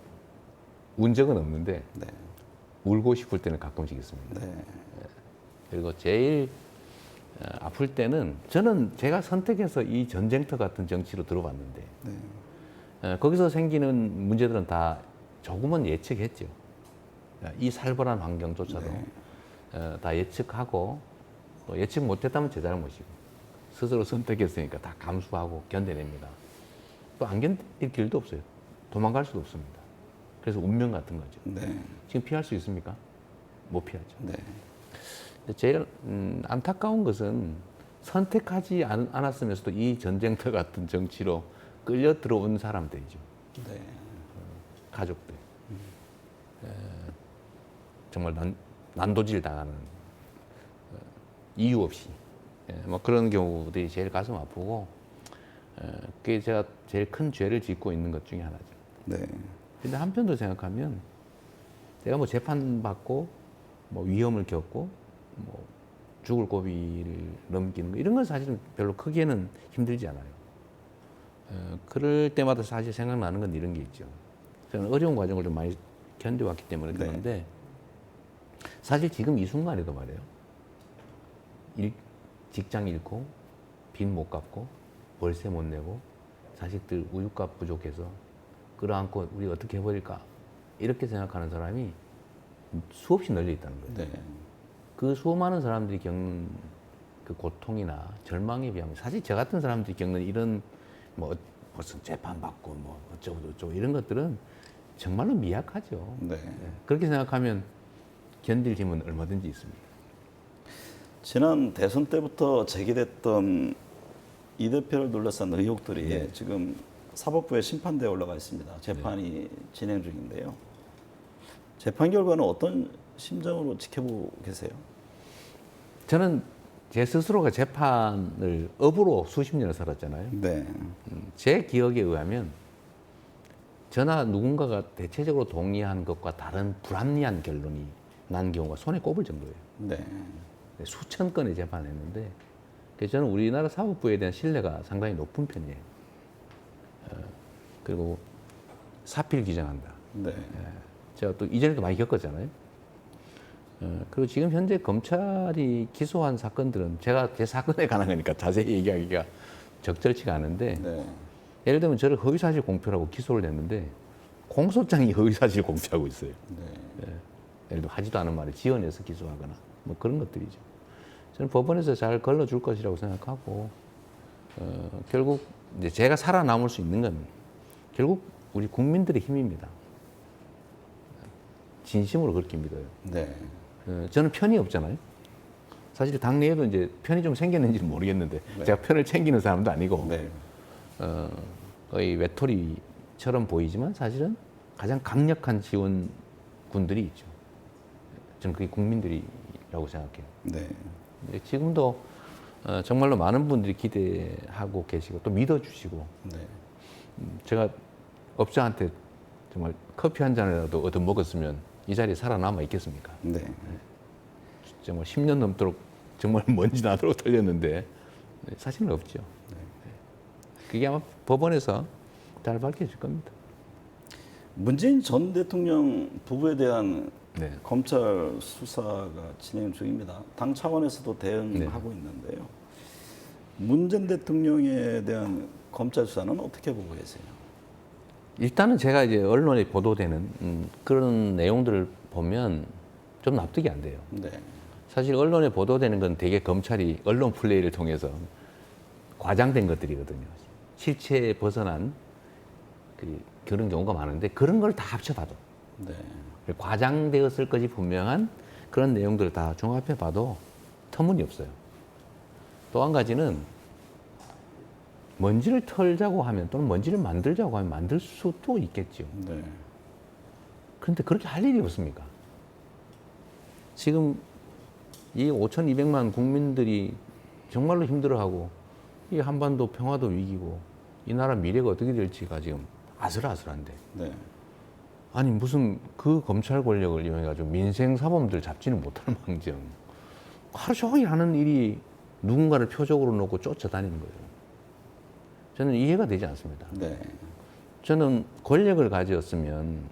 운 적은 없는데 네. 울고 싶을 때는 가끔씩 있습니다. 네. 그리고 제일 아플 때는 저는 제가 선택해서 이 전쟁터 같은 정치로 들어봤는데 거기서 생기는 문제들은 다 조금은 예측했죠. 이 살벌한 환경조차도 다 예측하고 또 예측 못했다면 제 잘못이고 스스로 선택했으니까 다 감수하고 견뎌냅니다. 또 안 견딜 길도 없어요. 도망갈 수도 없습니다. 그래서 운명 같은 거죠. 네. 지금 피할 수 있습니까? 못 피하죠. 네. 근데 제일 안타까운 것은 선택하지 않았으면서도 이 전쟁터 같은 정치로 끌려 들어온 사람들이죠. 네. 가족들. 정말 난도질 당하는 이유 없이 뭐 그런 경우들이 제일 가슴 아프고 그게 제가 제일 큰 죄를 짓고 있는 것 중에 하나죠. 네. 근데 한편으로 생각하면 내가 뭐 재판받고 뭐 위험을 겪고 뭐 죽을 고비를 넘기는 거 이런 건 사실은 별로 크게는 힘들지 않아요. 그럴 때마다 사실 생각나는 건 이런 게 있죠. 저는 어려운 과정을 좀 많이 견뎌왔기 때문에 그런데 사실 지금 이 순간에도 말이에요. 직장 잃고 빚 못 갚고 월세 못 내고 자식들 우유값 부족해서 끌어안고 우리 어떻게 해버릴까 이렇게 생각하는 사람이 수없이 널려 있다는 거예요. 네. 그 수많은 사람들이 겪는 그 고통이나 절망에 비하면 사실 저 같은 사람들이 겪는 이런 뭐 무슨 재판 받고 뭐 어쩌고 저쩌고 이런 것들은 정말로 미약하죠. 네. 그렇게 생각하면 견딜 힘은 얼마든지 있습니다. 지난 대선 때부터 제기됐던 이 대표를 둘러싼 의혹들이 지금 사법부의 심판대에 올라가 있습니다. 재판이 진행 중인데요. 재판 결과는 어떤 심정으로 지켜보고 계세요? 저는 제 스스로가 재판을 업으로 수십 년을 살았잖아요. 네. 제 기억에 의하면 저나 누군가가 대체적으로 동의한 것과 다른 불합리한 결론이 난 경우가 손에 꼽을 정도예요. 네. 수천 건의 재판을 했는데 저는 우리나라 사법부에 대한 신뢰가 상당히 높은 편이에요. 그리고 사필 규정한다. 네. 제가 또 이전에도 많이 겪었잖아요. 그리고 지금 현재 검찰이 기소한 사건들은 제가 제 사건에 관한 거니까 자세히 얘기하기가 적절치가 않은데 네. 예를 들면 저를 허위사실 공표라고 기소를 했는데 공소장이 허위사실 공표하고 있어요. 예. 예를 들어 하지도 않은 말을 지어내서 기소하거나 뭐 그런 것들이죠. 저는 법원에서 잘 걸러줄 것이라고 생각하고 결국 이제 제가 살아남을 수 있는 건 결국 우리 국민들의 힘입니다. 진심으로 그렇게 믿어요. 네. 저는 편이 없잖아요. 사실 당내에도 이제 편이 좀 생겼는지는 모르겠는데 제가 편을 챙기는 사람도 아니고 네. 거의 외톨이처럼 보이지만 사실은 가장 강력한 지원군들이 있죠. 저는 그게 국민들이라고 생각해요. 네. 근데 지금도 정말로 많은 분들이 기대하고 계시고 또 믿어주시고 네. 제가 업자한테 정말 커피 한 잔이라도 얻어 먹었으면 이 자리에 살아남아 있겠습니까? 네. 정말 10년 넘도록 정말 먼지 나도록 틀렸는데 사실은 없죠. 그게 아마 법원에서 잘 밝혀질 겁니다. 문재인 전 대통령 부부에 대한 네. 검찰 수사가 진행 중입니다. 당 차원에서도 대응하고 네. 있는데요. 문 전 대통령에 대한 검찰 수사는 어떻게 보고 계세요? 일단은 제가 이제 언론에 보도되는 그런 내용들을 보면 좀 납득이 안 돼요. 네. 사실 언론에 보도되는 건 되게 검찰이 언론 플레이를 통해서 과장된 것들이거든요. 실체에 벗어난 그런 경우가 많은데 그런 걸 다 합쳐봐도 네. 과장되었을 것이 분명한 그런 내용들을 다 종합해봐도 터무니없어요. 또 한 가지는 먼지를 털자고 하면 또는 먼지를 만들자고 하면 만들 수도 있겠죠. 네. 그런데 그렇게 할 일이 없습니까? 지금 이 5,200만 국민들이 정말로 힘들어하고 이 한반도 평화도 위기고 이 나라 미래가 어떻게 될지가 지금 아슬아슬한데 네. 아니 무슨 그 검찰 권력을 이용해가지고 민생 사범들 잡지는 못하는 망정 하루 종일 하는 일이 누군가를 표적으로 놓고 쫓아다니는 거예요. 저는 이해가 되지 않습니다. 네. 저는 권력을 가졌으면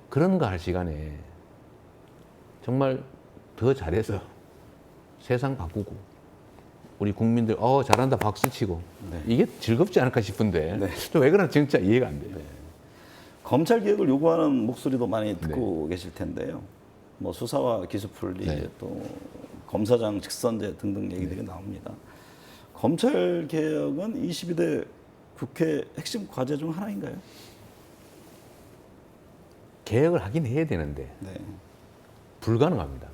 그런 거 할 시간에 정말 더 잘해서 세상 바꾸고 우리 국민들 잘한다 박수 치고 네. 이게 즐겁지 않을까 싶은데 네. 왜 그런지 진짜 이해가 안 돼요. 검찰 개혁을 요구하는 목소리도 많이 듣고 계실 텐데요. 뭐 수사와 기소풀이 네. 또 검사장 직선제 등등 얘기들이 나옵니다. 검찰 개혁은 22대 국회 핵심 과제 중 하나인가요? 개혁을 하긴 해야 되는데 네. 불가능합니다.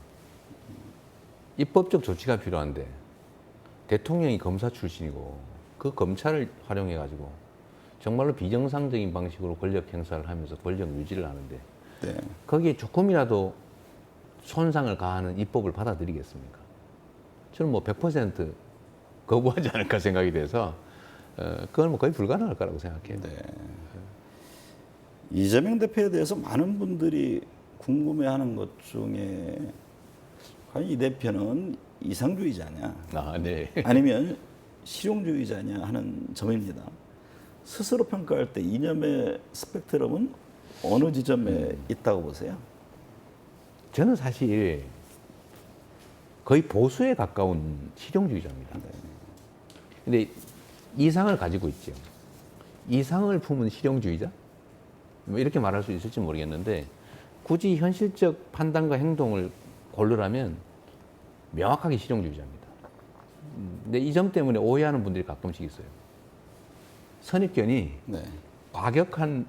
입법적 조치가 필요한데 대통령이 검사 출신이고 그 검찰을 활용해 가지고 정말로 비정상적인 방식으로 권력 행사를 하면서 권력 유지를 하는데 네. 거기에 조금이라도 손상을 가하는 입법을 받아들이겠습니까? 저는 뭐 100% 거부하지 않을까 생각이 돼서 그건 뭐 거의 불가능할 거라고 생각해요. 네. 이재명 대표에 대해서 많은 분들이 궁금해하는 것 중에 과연 이 대표는 이상주의자냐 아, 네. 아니면 실용주의자냐 하는 점입니다. 스스로 평가할 때 이념의 스펙트럼은 어느 지점에 있다고 보세요? 저는 사실 거의 보수에 가까운 실용주의자입니다. 근데 이상을 가지고 있죠. 이상을 품은 실용주의자? 뭐 이렇게 말할 수 있을지 모르겠는데 굳이 현실적 판단과 행동을 고르라면 명확하게 실용주의자입니다. 근데 이 점 때문에 오해하는 분들이 가끔씩 있어요. 선입견이 네. 과격한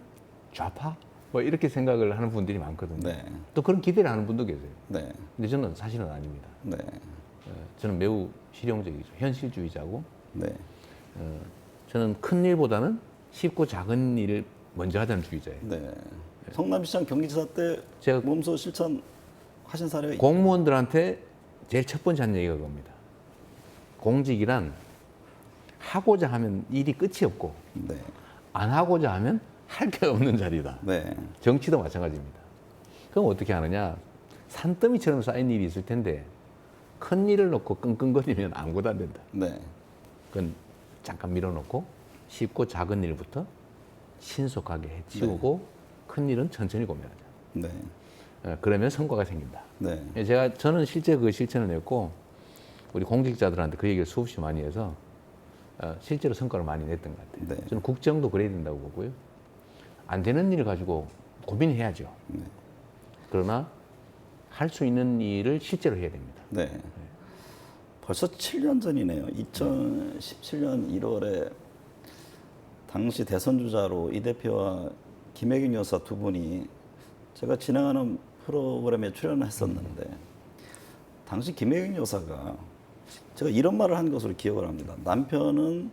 좌파? 뭐 이렇게 생각을 하는 분들이 많거든요. 네. 또 그런 기대를 하는 분도 계세요. 네. 근데 저는 사실은 아닙니다. 네. 저는 매우 실용적이죠. 현실주의자고 네. 저는 큰 일보다는 쉽고 작은 일을 먼저 하자는 주의자예요. 네. 성남시장 경기지사 때 제가 몸소 실천하신 사례가 있... 공무원들한테 제일 첫 번째 한 얘기가 그겁니다. 공직이란 하고자 하면 일이 끝이 없고 네. 안 하고자 하면 할 게 없는 자리다. 네. 정치도 마찬가지입니다. 그럼 어떻게 하느냐? 산더미처럼 쌓인 일이 있을 텐데 큰 일을 놓고 끙끙거리면 아무것도 안 된다. 네. 그건 잠깐 밀어놓고 쉽고 작은 일부터 신속하게 해치우고 큰 일은 천천히 고민하자. 네. 그러면 성과가 생긴다. 네. 저는 실제 그 실천을 했고 우리 공직자들한테 그 얘기를 수없이 많이 해서 실제로 성과를 많이 냈던 것 같아요. 네. 저는 국정도 그래야 된다고 보고요. 안 되는 일을 가지고 고민해야죠. 그러나 할 수 있는 일을 실제로 해야 됩니다. 네. 벌써 7년 전이네요. 2017년 1월에 당시 대선 주자로 이 대표와 김혜경 여사 두 분이 제가 진행하는 프로그램에 출연했었는데 당시 김혜경 여사가 제가 이런 말을 한 것으로 기억을 합니다. 남편은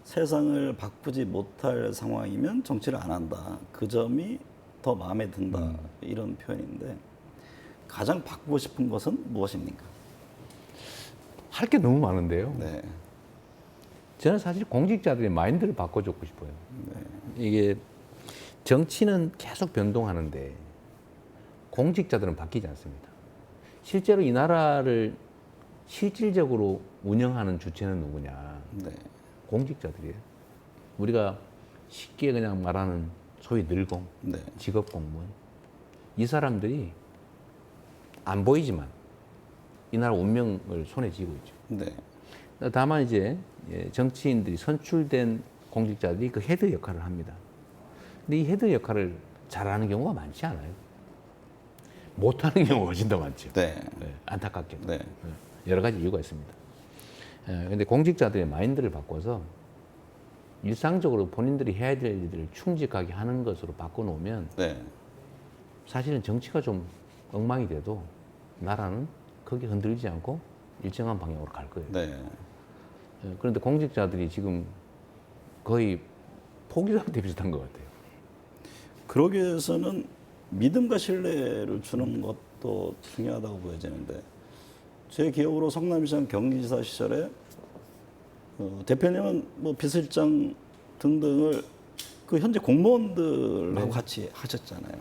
세상을 바꾸지 못할 상황이면 정치를 안 한다. 그 점이 더 마음에 든다. 이런 표현인데 가장 바꾸고 싶은 것은 무엇입니까? 할 게 너무 많은데요. 네. 저는 사실 공직자들의 마인드를 바꿔주고 싶어요. 이게 정치는 계속 변동하는데 공직자들은 바뀌지 않습니다. 실제로 이 나라를 실질적으로 운영하는 주체는 누구냐? 네. 공직자들이에요. 우리가 쉽게 그냥 말하는 소위 늘공, 네. 직업 공무원. 이 사람들이 안 보이지만 이 나라 운명을 손에 쥐고 있죠. 네. 다만 이제 정치인들이 선출된 공직자들이 그 헤드 역할을 합니다. 근데 이 헤드 역할을 잘하는 경우가 많지 않아요. 못하는 경우가 훨씬 더 많죠. 네. 안타깝게도. 네. 여러 가지 이유가 있습니다. 근데 공직자들의 마인드를 바꿔서 일상적으로 본인들이 해야 될 일들을 충직하게 하는 것으로 바꿔놓으면 네. 사실은 정치가 좀 엉망이 돼도 나라는 크게 흔들리지 않고 일정한 방향으로 갈 거예요. 네. 그런데 공직자들이 지금 거의 포기 상태 비슷한 것 같아요. 그러기 위해서는 믿음과 신뢰를 주는 것도 중요하다고 보여지는데 제 기억으로 성남시장 경기지사 시절에 대표님은 뭐 비서실장 등등을 그 현재 공무원들하고 같이 하셨잖아요.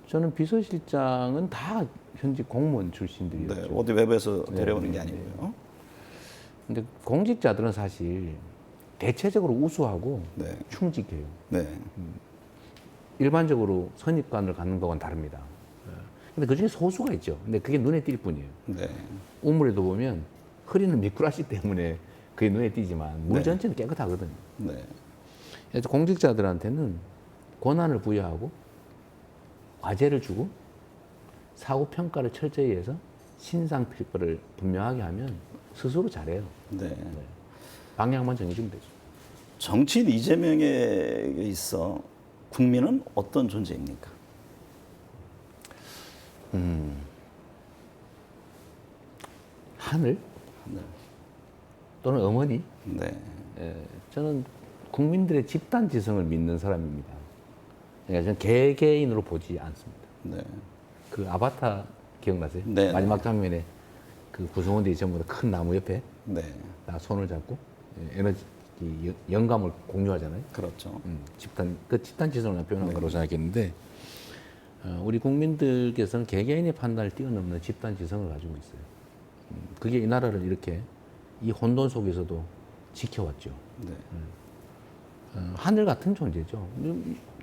저는 비서실장은 다 현직 공무원 출신들이었죠. 네, 어디 외부에서 데려오는 게 아니고요. 근데 공직자들은 사실 대체적으로 우수하고 네. 충직해요. 네. 일반적으로 선입관을 갖는 거와는 다릅니다. 근데 그 중에 소수가 있죠. 근데 그게 눈에 띌 뿐이에요. 네. 우물에도 보면 흐리는 미꾸라지 때문에 그게 눈에 띄지만 물 네. 전체는 깨끗하거든요. 네. 그래서 공직자들한테는 권한을 부여하고 과제를 주고 사고 평가를 철저히 해서 신상 필거를 분명하게 하면 스스로 잘해요. 네. 방향만 정해주면 되죠. 정치인 이재명에 있어 국민은 어떤 존재입니까? 하늘 또는 어머니. 네. 저는 국민들의 집단 지성을 믿는 사람입니다. 그러니까 저는 개개인으로 보지 않습니다. 네. 그 아바타 기억나세요? 네, 마지막 장면에 그 구성원들이 전부 다 큰 나무 옆에 네. 다 손을 잡고 에너지 영감을 공유하잖아요. 그렇죠. 집단 지성을 표현한 거라고 생각했는데 우리 국민들께서는 개개인의 판단을 뛰어넘는 집단 지성을 가지고 있어요. 그게 이 나라를 이렇게 이 혼돈 속에서도 지켜왔죠. 네. 하늘 같은 존재죠.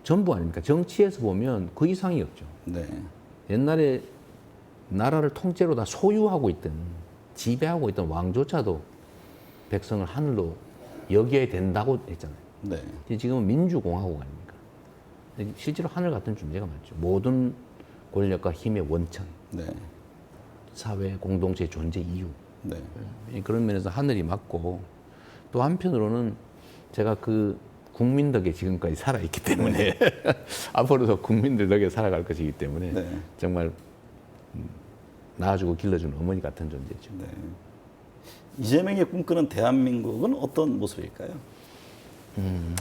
전부 아닙니까? 정치에서 보면 그 이상이 없죠. 네. 옛날에 나라를 통째로 다 소유하고 있던, 지배하고 있던 왕조차도 백성을 하늘로 여겨야 된다고 했잖아요. 네. 지금은 민주공화국 아닙니까? 근데 실제로 하늘 같은 존재가 많죠. 모든 권력과 힘의 원천, 네. 사회 공동체의 존재 이유. 네. 그런 면에서 하늘이 맞고 또 한편으로는 제가 그 국민 덕에 지금까지 살아있기 때문에 앞으로도 국민들 덕에 살아갈 것이기 때문에 네. 정말 낳아주고 길러주는 어머니 같은 존재죠. 네. 이재명이 꿈꾸는 대한민국은 어떤 모습일까요?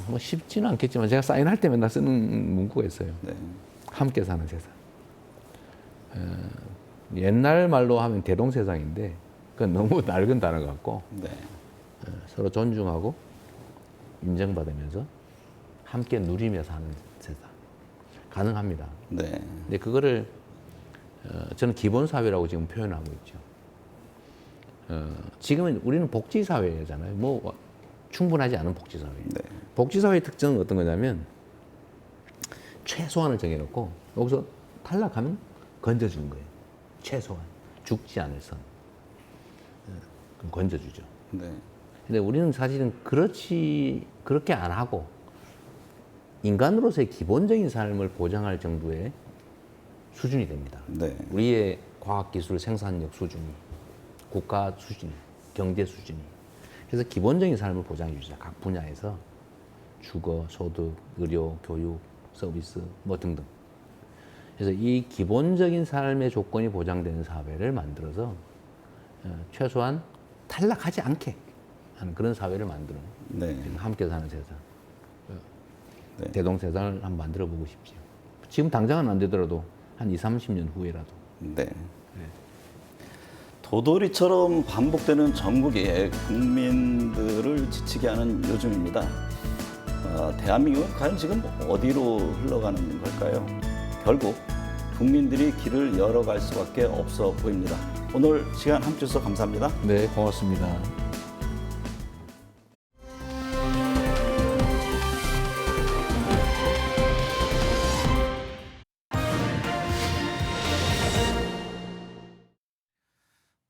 뭐 쉽지는 않겠지만 제가 사인할 때 맨날 쓰는 문구가 있어요. 네. 함께 사는 세상. 옛날 말로 하면 대동세상인데 그건 너무 낡은 단어 같고 네. 서로 존중하고 인정받으면서 함께 누리며 사는 세상 가능합니다. 네. 근데 그거를 저는 기본 사회라고 지금 표현하고 있죠. 지금은 우리는 복지 사회잖아요. 뭐 충분하지 않은 복지 사회. 네. 복지 사회의 특징은 어떤 거냐면 최소한을 정해놓고 여기서 탈락하면 건져준 거예요. 최소한 죽지 않을 선 그럼 건져주죠. 네. 근데 우리는 사실은 그렇게 안 하고 인간으로서의 기본적인 삶을 보장할 정도의 수준이 됩니다. 네. 우리의 과학기술 생산력 수준이, 국가 수준이, 경제 수준이. 그래서 기본적인 삶을 보장해 주자. 각 분야에서 주거, 소득, 의료, 교육, 서비스 뭐 등등. 그래서 이 기본적인 삶의 조건이 보장되는 사회를 만들어서 최소한 탈락하지 않게 하는 그런 사회를 만드는 네. 함께 사는 세상. 네. 대동세상을 한번 만들어 보고 싶지요. 지금 당장은 안 되더라도 한 20, 30년 후에라도. 네. 도돌이처럼 반복되는 정국이 국민들을 지치게 하는 요즘입니다. 대한민국은 과연 지금 어디로 흘러가는 걸까요? 결국 국민들이 길을 열어갈 수밖에 없어 보입니다. 오늘 시간 함께 주셔서 감사합니다. 네, 고맙습니다.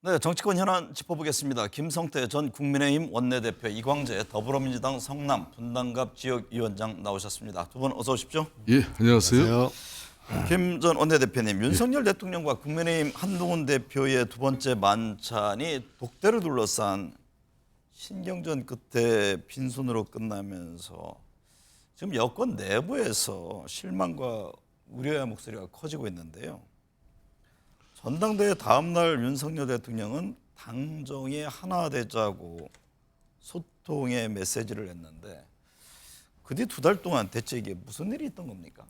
네, 정치권 현안 짚어보겠습니다. 김성태 전 국민의힘 원내대표, 이광재 더불어민주당 성남 분당갑 지역위원장 나오셨습니다. 두 분 어서 오십시오. 예, 안녕하세요. 김 전 원내대표님, 윤석열 대통령과 국민의힘 한동훈 대표의 두 번째 만찬이 독대를 둘러싼 신경전 끝에 빈손으로 끝나면서 지금 여권 내부에서 실망과 우려의 목소리가 커지고 있는데요. 전당대회 다음 날 윤석열 대통령은 당정이 하나 되자고 소통의 메시지를 했는데 그 뒤 2달 동안 대체 이게 무슨 일이 있던 겁니까?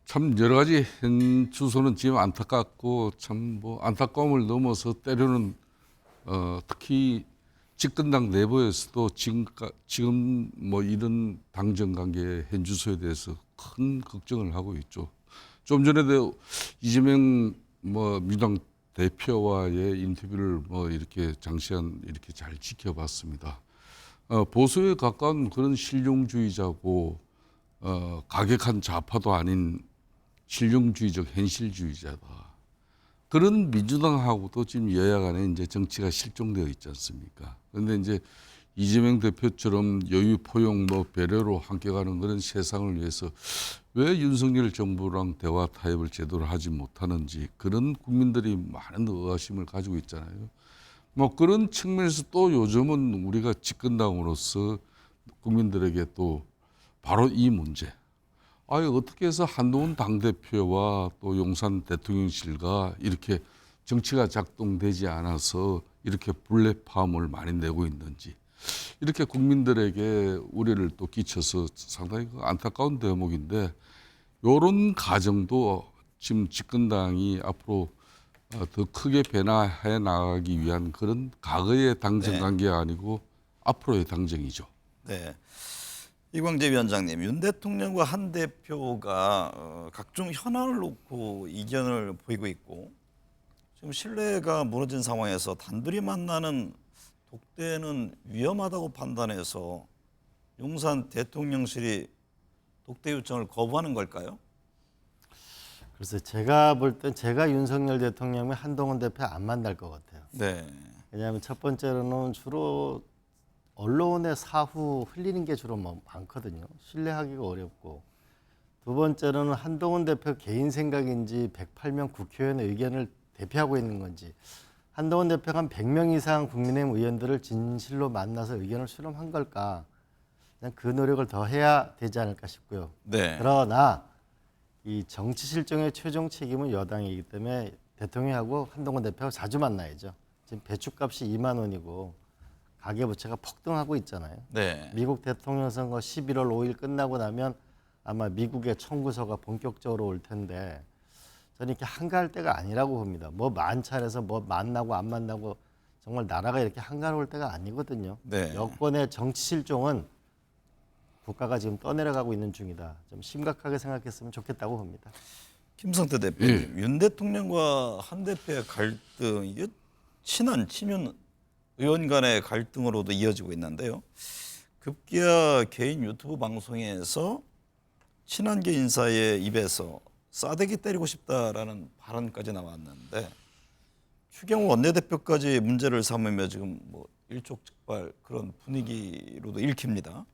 참 여러 가지 현 주소는 지금 안타깝고 참 뭐 안타까움을 넘어서 때로는 특히 집권당 내부에서도 지금 뭐 이런 당정 관계 현 주소에 대해서 큰 걱정을 하고 있죠. 좀 전에도 이재명 민주당 대표와의 인터뷰를 이렇게 장시간 이렇게 잘 지켜봤습니다. 보수에 가까운 그런 실용주의자고 가격한 좌파도 아닌 실용주의적 현실주의자다. 그런 민주당하고도 지금 여야 간에 이제 정치가 실종되어 있지 않습니까? 그런데 이제 이재명 대표처럼 여유 포용 배려로 함께 가는 그런 세상을 위해서 왜 윤석열 정부랑 대화 타협을 제대로 하지 못하는지 그런 국민들이 많은 의아심을 가지고 있잖아요. 그런 측면에서 또 요즘은 우리가 집권당으로서 국민들에게 또 바로 이 문제. 어떻게 해서 한동훈 당대표와 또 용산 대통령실과 이렇게 정치가 작동되지 않아서 이렇게 불협화음을 많이 내고 있는지. 이렇게 국민들에게 우려를 또 끼쳐서 상당히 안타까운 대목인데 이런 과정도 지금 집권당이 앞으로 더 크게 변화해 나가기 위한 그런 과거의 당정 관계가 아니고 앞으로의 당정이죠. 네. 이광재 위원장님, 윤 대통령과 한 대표가 각종 현안을 놓고 이견을 보이고 있고 지금 신뢰가 무너진 상황에서 단둘이 만나는 독대는 위험하다고 판단해서 용산 대통령실이 독대 요청을 거부하는 걸까요? 그래서 제가 볼 땐 제가 윤석열 대통령과 한동훈 대표 안 만날 것 같아요. 네. 왜냐하면 첫 번째로는 주로 언론의 사후 흘리는 게 주로 많거든요. 신뢰하기가 어렵고. 두 번째로는 한동훈 대표 개인 생각인지 108명 국회의원의 의견을 대표하고 있는 건지 한동훈 대표가 한 100명 이상 국민의힘 의원들을 진실로 만나서 의견을 수렴한 걸까? 그냥 그 노력을 더 해야 되지 않을까 싶고요. 네. 그러나 이 정치 실정의 최종 책임은 여당이기 때문에 대통령하고 한동훈 대표가 자주 만나야죠. 지금 배추값이 2만 원이고 가계부채가 폭등하고 있잖아요. 네. 미국 대통령 선거 11월 5일 끝나고 나면 아마 미국의 청구서가 본격적으로 올 텐데 저는 이렇게 한가할 때가 아니라고 봅니다. 만찬에서 만나고 안 만나고 정말 나라가 이렇게 한가로울 때가 아니거든요. 네. 여권의 정치 실종은 국가가 지금 떠내려가고 있는 중이다. 좀 심각하게 생각했으면 좋겠다고 봅니다. 김성태 대표님, 윤 대통령과 한 대표의 갈등, 이게 친한 친윤 의원 간의 갈등으로도 이어지고 있는데요. 급기야 개인 유튜브 방송에서 친한계 인사의 입에서 싸대기 때리고 싶다라는 발언까지 나왔는데 추경호 원내대표까지 문제를 삼으며 지금 뭐 일촉즉발 그런 분위기로도 읽힙니다.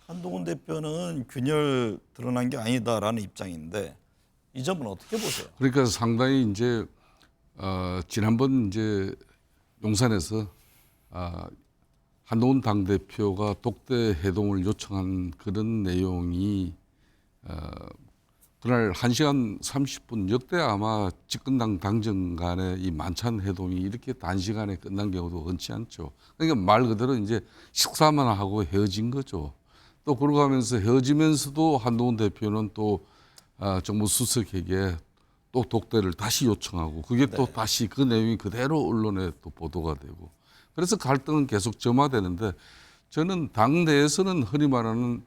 한동훈 대표는 균열 드러난 게 아니다라는 입장인데 이 점은 어떻게 보세요? 그러니까 상당히 이제 지난번 이제 용산에서 한동훈 당대표가 독대 해동을 요청한 그런 내용이 그날 1시간 30분 역대 아마 집권당 당정 간의 이 만찬 회동이 이렇게 단시간에 끝난 경우도 흔치 않죠. 그러니까 말 그대로 이제 식사만 하고 헤어진 거죠. 또 그러고 하면서 헤어지면서도 한동훈 대표는 또 정부 수석에게 또 독대를 다시 요청하고 그게 또 다시 그 내용이 그대로 언론에 또 보도가 되고 그래서 갈등은 계속 점화되는데 저는 당 내에서는 흔히 말하는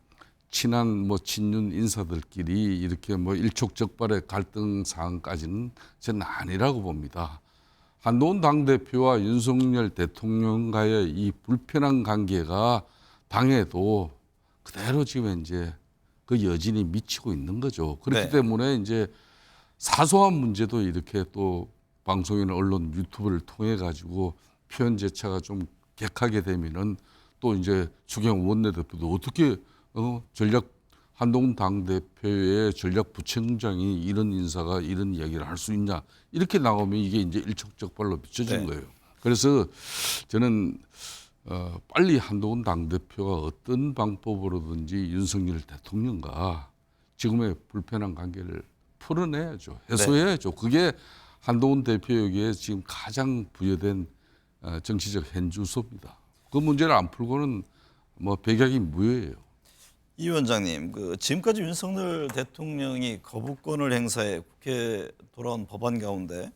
친한 뭐 친윤 인사들끼리 이렇게 뭐 일촉즉발의 갈등 상황까지는 저는 아니라고 봅니다. 한동훈 당대표와 윤석열 대통령과의 이 불편한 관계가 당에도 그대로 지금 이제 그 여진이 미치고 있는 거죠. 그렇기 때문에 이제 사소한 문제도 이렇게 또 방송이나 언론 유튜브를 통해 가지고 표현 제차가 좀 격하게 되면은 또 이제 추경호 원내대표도 어떻게 전략 한동훈 당대표의 전략 부총장이 이런 인사가 이런 이야기를 할 수 있냐 이렇게 나오면 이게 이제 일촉즉발로 비춰진 거예요. 그래서 저는 빨리 한동훈 당대표가 어떤 방법으로든지 윤석열 대통령과 지금의 불편한 관계를 풀어내야죠. 해소해야죠. 그게 한동훈 대표에게 지금 가장 부여된 정치적 현주소입니다. 그 문제를 안 풀고는 뭐 백약이 무효예요. 이 위원장님, 그 지금까지 윤석열 대통령이 거부권을 행사해 국회에 돌아온 법안 가운데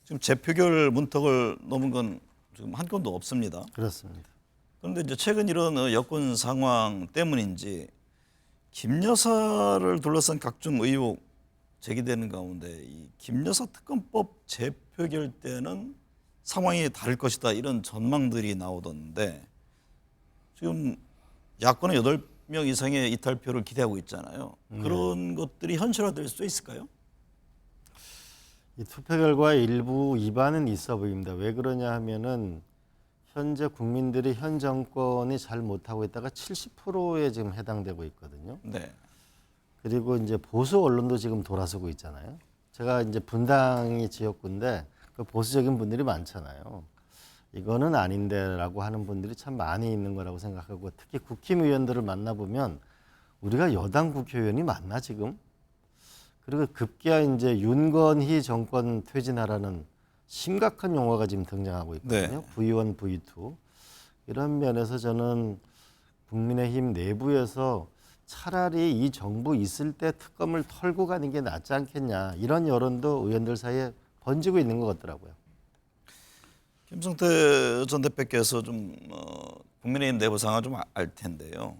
지금 재표결 문턱을 넘은 건 지금 한 건도 없습니다. 그렇습니다. 그런데 이제 최근 이런 여권 상황 때문인지 김 여사를 둘러싼 각종 의혹 제기되는 가운데 이 김 여사 특검법 재표결 때는 상황이 다를 것이다 이런 전망들이 나오던데 지금 야권은 8명 이상의 이탈표를 기대하고 있잖아요. 그런 것들이 현실화될 수 있을까요? 이 투표 결과의 일부 위반은 있어 보입니다. 왜 그러냐 하면은 현재 국민들이 현 정권이 잘 못하고 있다가 70%에 지금 해당되고 있거든요. 네. 그리고 이제 보수 언론도 지금 돌아서고 있잖아요. 제가 이제 분당이 지역구인데 그 보수적인 분들이 많잖아요. 이거는 아닌데라고 하는 분들이 참 많이 있는 거라고 생각하고 특히 국힘의원들을 만나보면 우리가 여당 국회의원이 맞나 지금? 그리고 급기야 이제 윤건희 정권 퇴진하라는 심각한 용어가 지금 등장하고 있거든요. V1, V2. 이런 면에서 저는 국민의힘 내부에서 차라리 이 정부 있을 때 특검을 털고 가는 게 낫지 않겠냐. 이런 여론도 의원들 사이에 번지고 있는 것 같더라고요. 김성태 전 대표께서 좀 국민의힘 내부 상황을 좀 알 텐데요.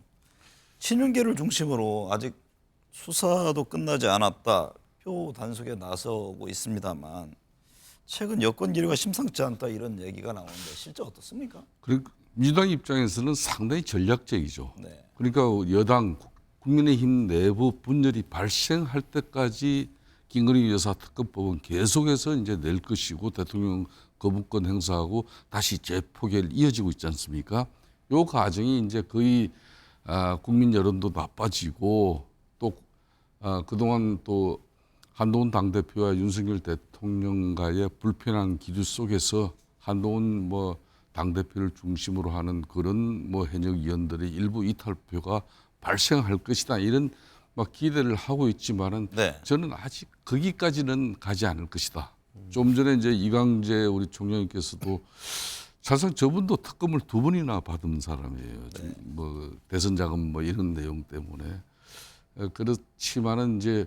친윤계를 중심으로 아직 수사도 끝나지 않았다. 표 단속에 나서고 있습니다만 최근 여권 기류가 심상치 않다 이런 얘기가 나오는데 실제 어떻습니까? 그리고 민주당 입장에서는 상당히 전략적이죠. 네. 그러니까 여당 국민의힘 내부 분열이 발생할 때까지 김건희 여사 특검법은 계속해서 이제 낼 것이고 대통령 거부권 행사하고 다시 재표결 이어지고 있지 않습니까? 요 과정이 이제 거의 국민 여론도 나빠지고 또 그동안 또 한동훈 당대표와 윤석열 대통령과의 불편한 기류 속에서 한동훈 뭐 당대표를 중심으로 하는 그런 뭐 현역 의원들의 일부 이탈표가 발생할 것이다 이런 막 기대를 하고 있지만은 저는 아직 거기까지는 가지 않을 것이다. 좀 전에 이제 이광재 우리 총장님께서도 사실 저분도 특검을 2번이나 받은 사람이에요. 뭐 대선 자금 뭐 이런 내용 때문에 그렇지만은 이제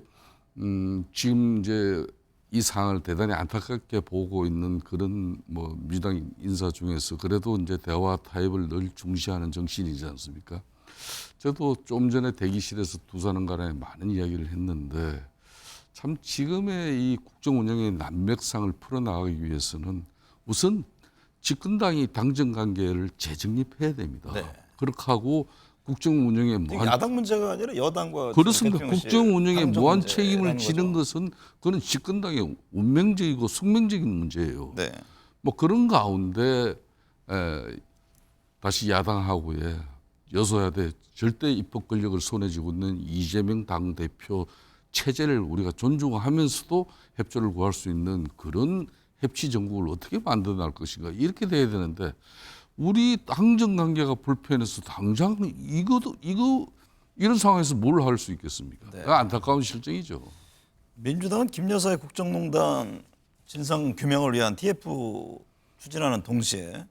지금 이제 이 상황을 대단히 안타깝게 보고 있는 그런 뭐 민주당 인사 중에서 그래도 이제 대화 타협을 늘 중시하는 정신이지 않습니까? 저도 좀 전에 대기실에서 두 사람 간에 많은 이야기를 했는데 참 지금의 이 국정 운영의 난맥상을 풀어나가기 위해서는 우선 집권당이 당정 관계를 재정립해야 됩니다. 그렇게 하고 국정 운영에 무한 야당 문제가 아니라 여당과 그렇습니다. 대통령실 국정 운영에 당정 무한 문제라는 책임을 지는 거죠. 것은 그건 집권당의 운명적이고 숙명적인 문제예요. 네. 뭐 그런 가운데 다시 야당하고의 여소야대 절대 입법 권력을 손에 쥐고 있는 이재명 당대표 체제를 우리가 존중하면서도 협조를 구할 수 있는 그런 협치 정국을 어떻게 만들어 나갈 것인가 이렇게 돼야 되는데 우리 당정 관계가 불편해서 당장 이런 상황에서 뭘 할 수 있겠습니까? 네. 안타까운 실정이죠. 민주당은 김 여사의 국정농단 진상 규명을 위한 TF 추진하는 동시에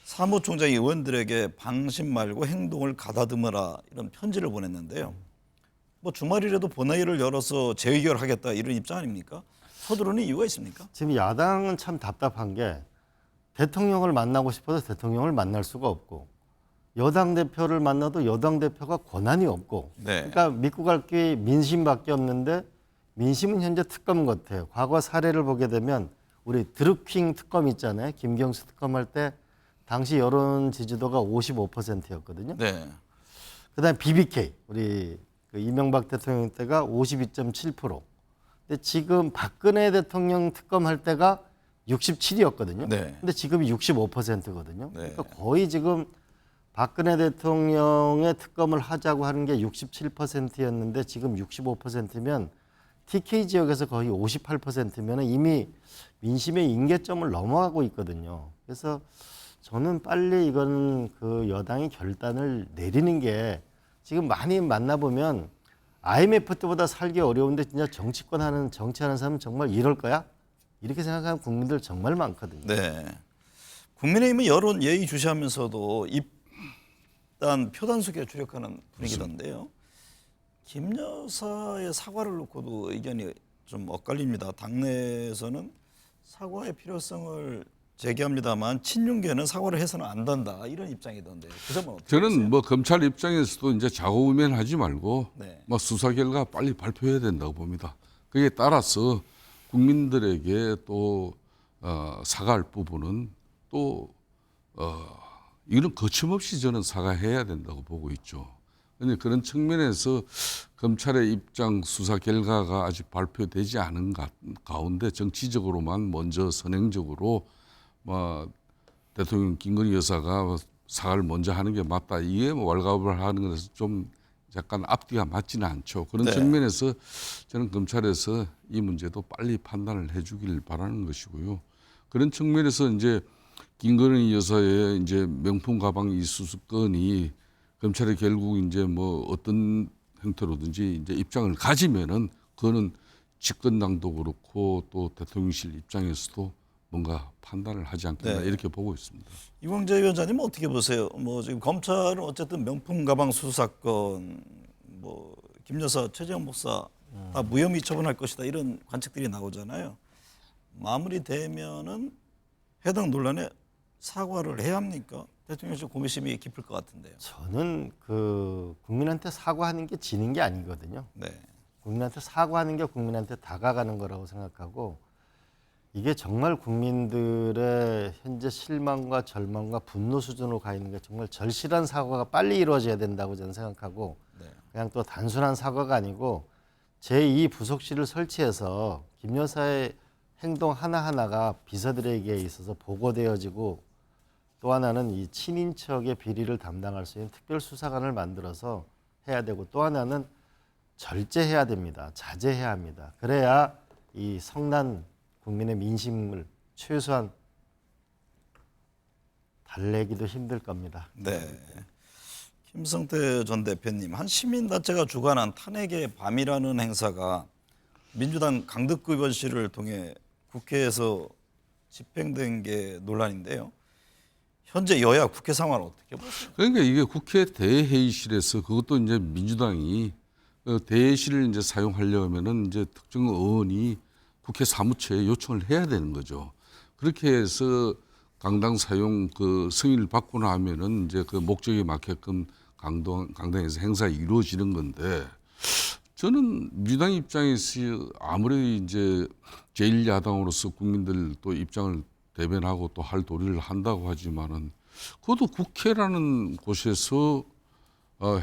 사무총장이 의원들에게 방심 말고 행동을 가다듬어라 이런 편지를 보냈는데요. 뭐 주말이라도 본회의를 열어서 재의결하겠다 이런 입장 아닙니까? 서두르는 이유가 있습니까? 지금 야당은 참 답답한 게 대통령을 만나고 싶어서 대통령을 만날 수가 없고 여당 대표를 만나도 여당 대표가 권한이 없고 네. 그러니까 믿고 갈 게 민심밖에 없는데 민심은 현재 특검 같아요. 과거 사례를 보게 되면 우리 드루킹 특검 있잖아요. 김경수 특검 할 때 당시 여론 지지도가 55%였거든요. 네. 그다음에 BBK 우리 그 이명박 대통령 때가 52.7%. 근데 지금 박근혜 대통령 특검 할 때가 67이었거든요. 네. 근데 지금이 65%거든요. 네. 그러니까 거의 지금 박근혜 대통령의 특검을 하자고 하는 게 67%였는데 지금 65%면 TK 지역에서 거의 58%면 이미 민심의 임계점을 넘어가고 있거든요. 그래서 저는 빨리 이건 그 여당이 결단을 내리는 게 지금 많이 만나보면 IMF 때보다 살기 어려운데 진짜 정치하는 사람은 정말 이럴 거야? 이렇게 생각하는 국민들 정말 많거든요. 네. 국민의힘은 여론 예의 주시하면서도 입단 표단속에 주력하는 분위기던데요. 김 여사의 사과를 놓고도 의견이 좀 엇갈립니다. 당내에서는 사과의 필요성을 제기합니다만 친윤계는 사과를 해서는 안 된다 이런 입장이던데요. 그 점은 어떻게 보세요? 저는 뭐 검찰 입장에서도 이제 자고우면하지 말고 네. 뭐 수사 결과 빨리 발표해야 된다고 봅니다. 그에 따라서 국민들에게 또 사과할 부분은 또 이런 거침없이 저는 사과해야 된다고 보고 있죠. 그런데 그런 측면에서 검찰의 입장 수사 결과가 아직 발표되지 않은 가운데 정치적으로만 먼저 선행적으로 뭐 대통령 김건희 여사가 사과를 먼저 하는 게 맞다. 이게 뭐 왈가왈부를 하는 것에서 좀 약간 앞뒤가 맞지는 않죠. 그런 네. 측면에서 저는 검찰에서 이 문제도 빨리 판단을 해주길 바라는 것이고요. 그런 측면에서 이제 김건희 여사의 이제 명품 가방 이 수수건이 검찰이 결국 이제 뭐 어떤 형태로든지 이제 입장을 가지면은 그거는 집권당도 그렇고 또 대통령실 입장에서도 뭔가 판단을 하지 않겠나 네. 이렇게 보고 있습니다. 이광재 위원장님은 어떻게 보세요? 뭐 지금 검찰은 어쨌든 명품 가방 수수 사건, 뭐 김 여사, 최재형 목사 다 무혐의 처분할 것이다 이런 관측들이 나오잖아요. 마무리되면은 해당 논란에 사과를 해야 합니까? 대통령실 고민심이 깊을 것 같은데요. 저는 그 국민한테 사과하는 게 지는 게 아니거든요. 네. 국민한테 사과하는 게 국민한테 다가가는 거라고 생각하고 이게 정말 국민들의 현재 실망과 절망과 분노 수준으로 가 있는 게 정말 절실한 사과가 빨리 이루어져야 된다고 저는 생각하고 네. 그냥 또 단순한 사과가 아니고 제2 부속실을 설치해서 김 여사의 행동 하나하나가 비서들에게 있어서 보고되어지고 또 하나는 이 친인척의 비리를 담당할 수 있는 특별수사관을 만들어서 해야 되고 또 하나는 절제해야 됩니다. 자제해야 합니다. 그래야 이 성난 국민의 민심을 최소한 달래기도 힘들 겁니다. 네. 김성태 전 대표님, 한 시민단체가 주관한 탄핵의 밤이라는 행사가 민주당 강덕구 의원실을 통해 국회에서 집행된 게 논란인데요. 현재 여야 국회 상황을 어떻게 보세요? 그러니까 이게 국회 대회의실에서 그것도 이제 민주당이 대회의실을 이제 사용하려면은 이제 특정 의원이 국회 사무처에 요청을 해야 되는 거죠. 그렇게 해서 강당 사용 그 승인을 받고 나면은 이제 그 목적에 맞게끔 강당에서 행사가 이루어지는 건데 저는 민주당 입장에서 아무리 이제 제1야당으로서 국민들 또 입장을 대변하고 또 할 도리를 한다고 하지만은 그것도 국회라는 곳에서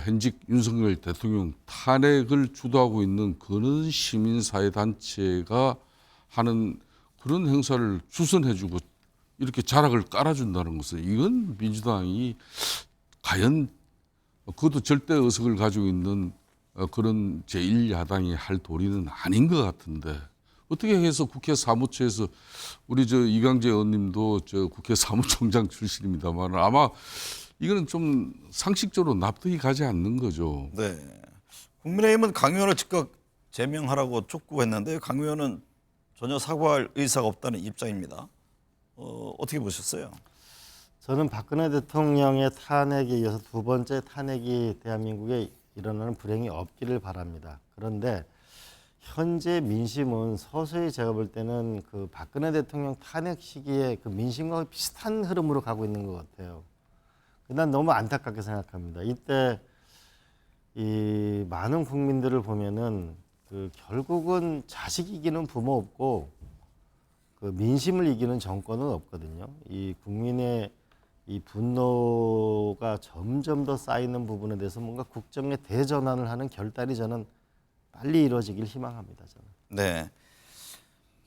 현직 윤석열 대통령 탄핵을 주도하고 있는 그런 시민사회 단체가 하는 그런 행사를 주선해주고 이렇게 자락을 깔아준다는 것은 이건 민주당이 과연 그것도 절대 의석을 가지고 있는 그런 제1야당이 할 도리는 아닌 것 같은데 어떻게 해서 국회 사무처에서 우리 이강재 의원님도 국회 사무총장 출신입니다만 아마 이거는 좀 상식적으로 납득이 가지 않는 거죠. 네. 국민의힘은 강 의원을 즉각 제명하라고 촉구했는데 강 의원은 전혀 사과할 의사가 없다는 입장입니다. 어떻게 보셨어요? 저는 박근혜 대통령의 탄핵에 이어서 두 번째 탄핵이 대한민국에 일어나는 불행이 없기를 바랍니다. 그런데 현재 민심은 서서히 제가 볼 때는 그 박근혜 대통령 탄핵 시기에 그 민심과 비슷한 흐름으로 가고 있는 것 같아요. 난 너무 안타깝게 생각합니다. 이때 이 많은 국민들을 보면은 그 결국은 자식 이기는 부모 없고 그 민심을 이기는 정권은 없거든요. 이 국민의 이 분노가 점점 더 쌓이는 부분에 대해서 뭔가 국정의 대전환을 하는 결단이 저는 빨리 이루어지길 희망합니다. 저는. 네.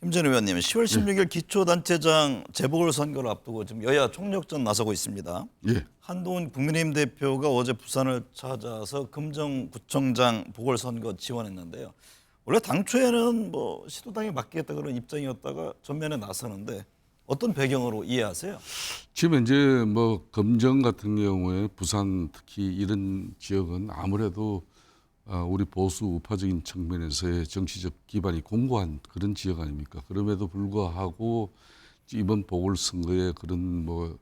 김전 의원님, 10월 16일 기초단체장 재보궐선거를 앞두고 지금 여야 총력전 나서고 있습니다. 예. 한동훈 국민의힘 대표가 어제 부산을 찾아서 금정구청장 보궐선거 지원했는데요. 원래 당초에는 뭐 시도당에 맡기겠다 그런 입장이었다가 전면에 나서는데 어떤 배경으로 이해하세요? 지금 현재 뭐 금정 같은 경우에 부산 특히 이런 지역은 아무래도 우리 보수 우파적인 측면에서의 정치적 기반이 공고한 그런 지역 아닙니까? 그럼에도 불구하고 이번 보궐선거에 그런 뭐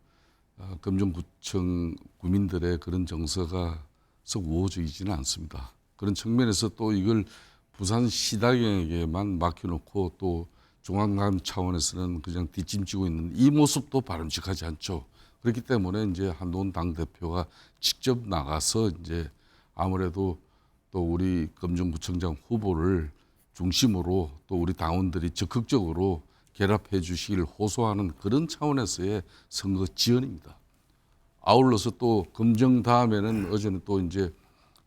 금정구청 구민들의 그런 정서가 썩 우호적이지는 않습니다. 그런 측면에서 또 이걸 부산시당에게만 맡겨놓고 또 중앙감 차원에서는 그냥 뒷짐지고 있는 이 모습도 바람직하지 않죠. 그렇기 때문에 이제 한동훈 당대표가 직접 나가서 이제 아무래도 또 우리 금정구청장 후보를 중심으로 또 우리 당원들이 적극적으로 결합해 주시길 호소하는 그런 차원에서의 선거 지원입니다. 아울러서 또 금정 다음에는 어제는 또 이제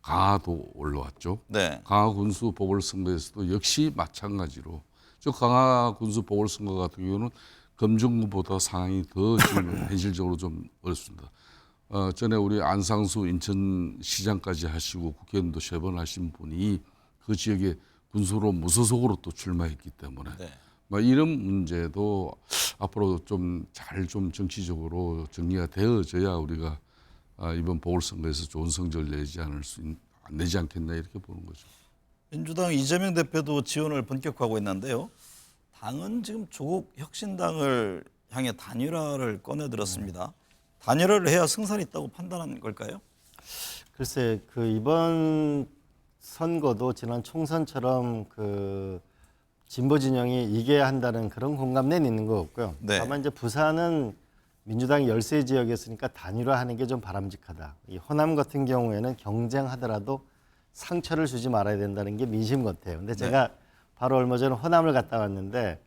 강화도 올라왔죠. 네. 강화 군수 보궐선거에서도 역시 마찬가지로 저 강화 군수 보궐선거 같은 경우는 금정구보다 상황이 더 지금 현실적으로 좀 어렵습니다. 전에 우리 안상수 인천시장까지 하시고 국회의원도 3번 하신 분이 그 지역에 군수로 무소속으로 또 출마했기 때문에 네. 이런 문제도 앞으로 좀 잘 좀 정치적으로 정리가 되어져야 우리가 이번 보궐선거에서 좋은 성적을 내지 않겠나 이렇게 보는 거죠. 민주당 이재명 대표도 지원을 본격화하고 있는데요. 당은 지금 조국 혁신당을 향해 단일화를 꺼내들었습니다. 단일화를 해야 승산이 있다고 판단한 걸까요? 글쎄, 그 이번 선거도 지난 총선처럼 그 진보 진영이 이겨야 한다는 그런 공감대는 있는 것 같고요. 네. 다만 이제 부산은 민주당이 열세 지역이었으니까 단일화하는 게 좀 바람직하다. 이 호남 같은 경우에는 경쟁하더라도 상처를 주지 말아야 된다는 게 민심 같아요. 근데 제가 바로 얼마 전에 호남을 갔다 왔는데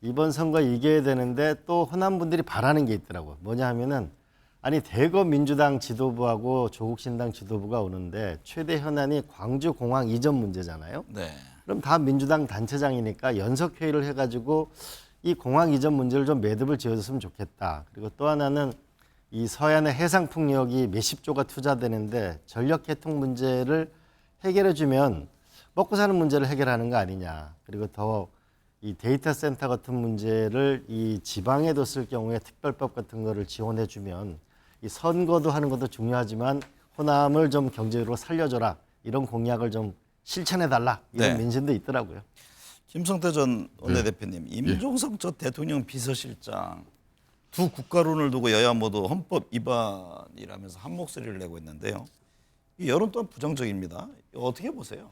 이번 선거 이겨야 되는데 또 호남 분들이 바라는 게 있더라고요. 뭐냐 하면은 아니 대거 민주당 지도부하고 조국신당 지도부가 오는데 최대 현안이 광주공항 이전 문제잖아요. 네. 그럼 다 민주당 단체장이니까 연석회의를 해가지고 이 공항 이전 문제를 좀 매듭을 지어줬으면 좋겠다. 그리고 또 하나는 이 서해안의 해상풍력이 몇십 조가 투자되는데 전력 개통 문제를 해결해주면 먹고 사는 문제를 해결하는 거 아니냐. 그리고 더 이 데이터 센터 같은 문제를 이 지방에 뒀을 경우에 특별법 같은 거를 지원해주면 이 선거도 하는 것도 중요하지만 호남을 좀 경제적으로 살려줘라. 이런 공약을 좀 실천해달라. 이런 네. 민심도 있더라고요. 김성태 전 원내대표님, 임종석 전 대통령 비서실장 두 국가론을 두고 여야 모두 헌법 위반이라면서 한 목소리를 내고 있는데요. 이 여론 또한 부정적입니다. 어떻게 보세요?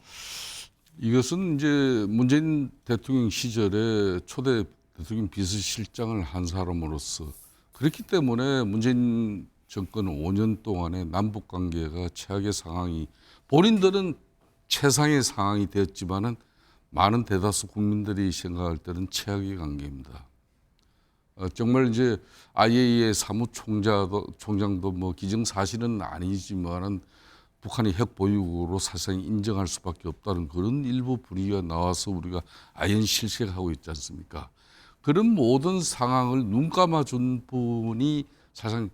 이것은 이제 문재인 대통령 시절에 초대 대통령 비서실장을 한 사람으로서 그렇기 때문에 문재인 정권 5년 동안에 남북 관계가 최악의 상황이 본인들은 최상의 상황이 되었지만은 많은 대다수 국민들이 생각할 때는 최악의 관계입니다. 정말 이제 IAEA 사무총장도 뭐 기정사실은 아니지만은 북한이 핵 보유국으로 사실상 인정할 수밖에 없다는 그런 일부 분위기가 나와서 우리가 아연실색하고 있지 않습니까? 그런 모든 상황을 눈 감아준 분이 사실상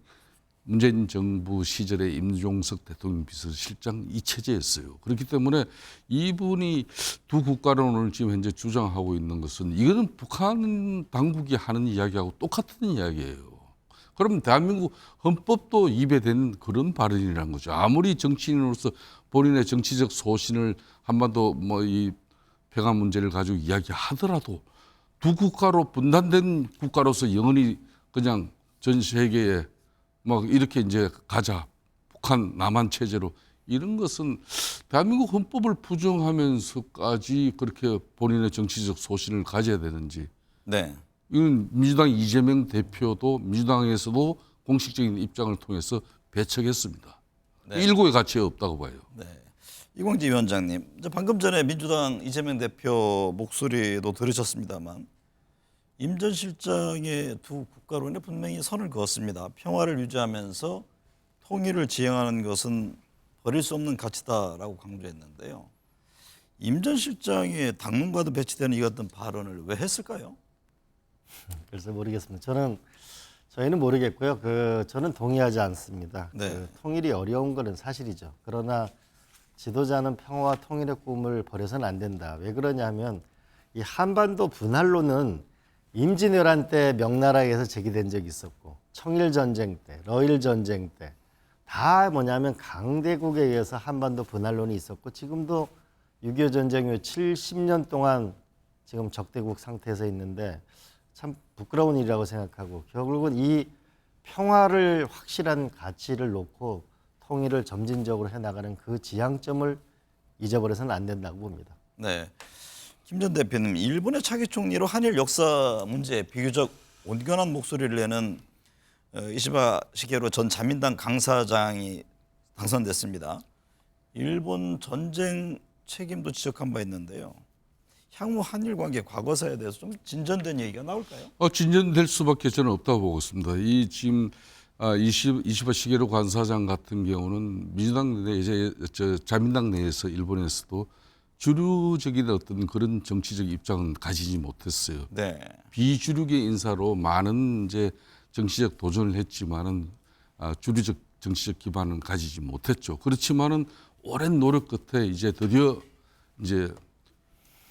문재인 정부 시절의 임종석 대통령 비서실장 이채재였어요. 그렇기 때문에 이분이 두 국가론을 지금 현재 주장하고 있는 것은 이거는 북한 당국이 하는 이야기하고 똑같은 이야기예요. 그럼 대한민국 헌법도 입에 댄 그런 발언이라는 거죠. 아무리 정치인으로서 본인의 정치적 소신을 한반도 이 평화 문제를 가지고 이야기하더라도 두 국가로 분단된 국가로서 영원히 그냥 전 세계에 막 이렇게 이제 가자 북한 남한 체제로 이런 것은 대한민국 헌법을 부정하면서까지 그렇게 본인의 정치적 소신을 가져야 되는지. 네. 이건 민주당 이재명 대표도 민주당에서도 공식적인 입장을 통해서 배척했습니다. 네. 일고의 가치가 없다고 봐요. 네. 이광재 위원장님, 이제 방금 전에 민주당 이재명 대표 목소리도 들으셨습니다만 임 전 실장의 두 국가론에 분명히 선을 그었습니다. 평화를 유지하면서 통일을 지향하는 것은 버릴 수 없는 가치다라고 강조했는데요. 임 전 실장의 당문과도 배치되는 이 같은 발언을 왜 했을까요? 글쎄 모르겠습니다. 저희는 모르겠고요. 저는 동의하지 않습니다. 네. 통일이 어려운 것은 사실이죠. 그러나 지도자는 평화와 통일의 꿈을 버려서는 안 된다. 왜 그러냐면 이 한반도 분할론은 임진왜란 때 명나라에서 제기된 적이 있었고 청일전쟁 때, 러일전쟁 때 다 뭐냐면 강대국에 의해서 한반도 분할론이 있었고 지금도 6.25 전쟁 후 70년 동안 지금 적대국 상태에서 있는데 참 부끄러운 일이라고 생각하고 결국은 이 평화를 확실한 가치를 놓고 통일을 점진적으로 해나가는 그 지향점을 잊어버려서는 안 된다고 봅니다. 네. 김 전 대표님, 일본의 차기 총리로 한일 역사 문제에 비교적 온건한 목소리를 내는 이시바 시게로 전 자민당 강사장이 당선됐습니다. 일본 전쟁 책임도 지적한 바 있는데요. 향후 한일 관계 과거사에 대해서 좀 진전된 얘기가 나올까요? 진전될 수밖에 저는 없다고 보고 있습니다. 이 지금 이시바 시게로 관사장 같은 경우는 민주당 내 이제 자민당 내에서 일본에서도 주류적인 어떤 그런 정치적 입장은 가지지 못했어요. 네. 비주류계 인사로 많은 이제 정치적 도전을 했지만은 주류적 정치적 기반은 가지지 못했죠. 그렇지만은 오랜 노력 끝에 이제 드디어 이제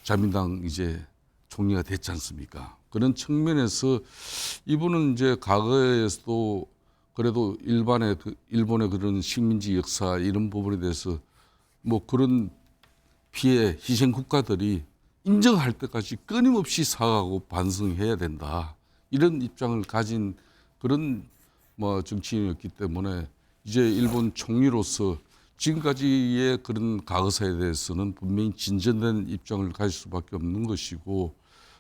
자민당 이제 총리가 됐지 않습니까? 그런 측면에서 이분은 이제 과거에서도 그래도 일본의 그런 식민지 역사 이런 부분에 대해서 뭐 그런 피해 희생 국가들이 인정할 때까지 끊임없이 사과하고 반성해야 된다. 이런 입장을 가진 그런 정치인이었기 때문에 이제 일본 총리로서 지금까지의 그런 과거사에 대해서는 분명히 진전된 입장을 가질 수밖에 없는 것이고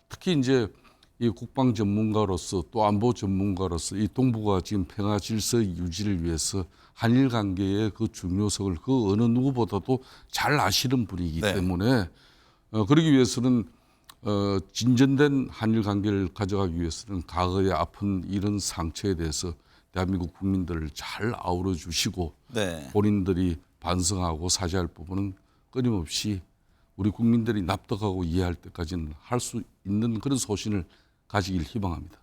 특히 이제 이 국방 전문가로서 또 안보 전문가로서 이 동북아 지금 평화 질서 유지를 위해서 한일 관계의 그 중요성을 그 어느 누구보다도 잘 아시는 분이기 네. 때문에 그러기 위해서는 진전된 한일 관계를 가져가기 위해서는 과거의 아픈 이런 상처에 대해서 대한민국 국민들을 잘 아우러 주시고 네. 본인들이 반성하고 사죄할 부분은 끊임없이 우리 국민들이 납득하고 이해할 때까지는 할 수 있는 그런 소신을 가지길 희망합니다.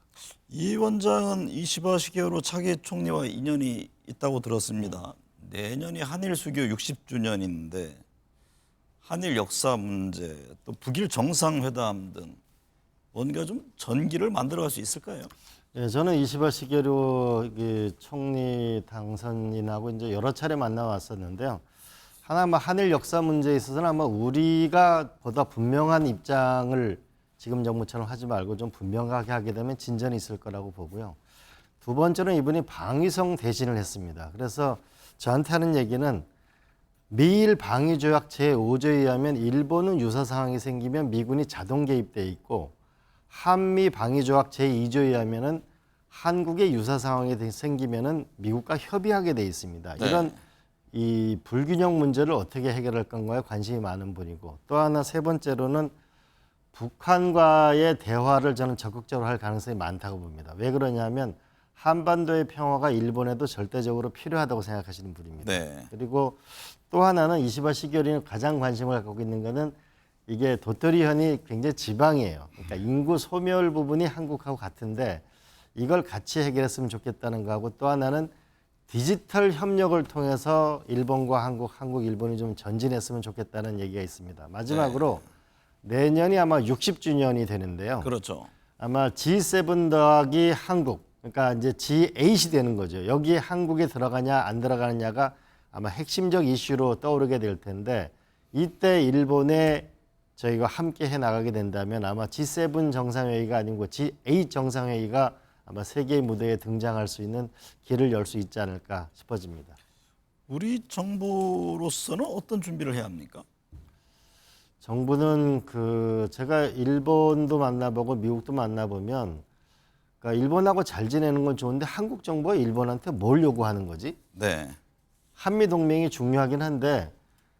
이 원장은 이시바 시게로 차기 총리와 인연이 있다고 들었습니다. 내년이 한일 수교 60주년인데 한일 역사 문제 또 북일 정상회담 등 뭔가 좀 전기를 만들어갈 수 있을까요? 예, 저는 이시바 시게로 총리 당선인하고 이제 여러 차례 만나왔었는데요. 하나 한일 역사 문제에 있어서는 아마 우리가 보다 분명한 입장을 지금 정부처럼 하지 말고 좀 분명하게 하게 되면 진전이 있을 거라고 보고요. 두 번째는 이분이 방위성 대신을 했습니다. 그래서 저한테 하는 얘기는 미일 방위조약 제5조에 의하면 일본은 유사 상황이 생기면 미군이 자동 개입돼 있고 한미 방위조약 제2조에 의하면은 한국의 유사 상황이 생기면은 미국과 협의하게 돼 있습니다. 네. 이런 이 불균형 문제를 어떻게 해결할 건가에 관심이 많은 분이고 또 하나 세 번째로는 북한과의 대화를 저는 적극적으로 할 가능성이 많다고 봅니다. 왜 그러냐면 한반도의 평화가 일본에도 절대적으로 필요하다고 생각하시는 분입니다. 네. 그리고 또 하나는 이시바 시교리는 가장 관심을 갖고 있는 것은 이게 도토리현이 굉장히 지방이에요. 그러니까 인구 소멸 부분이 한국하고 같은데 이걸 같이 해결했으면 좋겠다는 거하고 또 하나는 디지털 협력을 통해서 일본과 한국, 일본이 좀 전진했으면 좋겠다는 얘기가 있습니다. 마지막으로 내년이 아마 60주년이 되는데요. 그렇죠. 아마 G7 더하기 한국, 그러니까 이제 G8이 되는 거죠. 여기에 한국에 들어가냐 안 들어가느냐가 아마 핵심적 이슈로 떠오르게 될 텐데 이때 일본에 저희가 함께 해 나가게 된다면 아마 G7 정상회의가 아니고 G8 정상회의가 아마 세계 무대에 등장할 수 있는 길을 열 수 있지 않을까 싶어집니다. 우리 정부로서는 어떤 준비를 해야 합니까? 정부는 제가 일본도 만나보고 미국도 만나보면 그러니까 일본하고 잘 지내는 건 좋은데 한국 정부가 일본한테 뭘 요구하는 거지? 네. 한미 동맹이 중요하긴 한데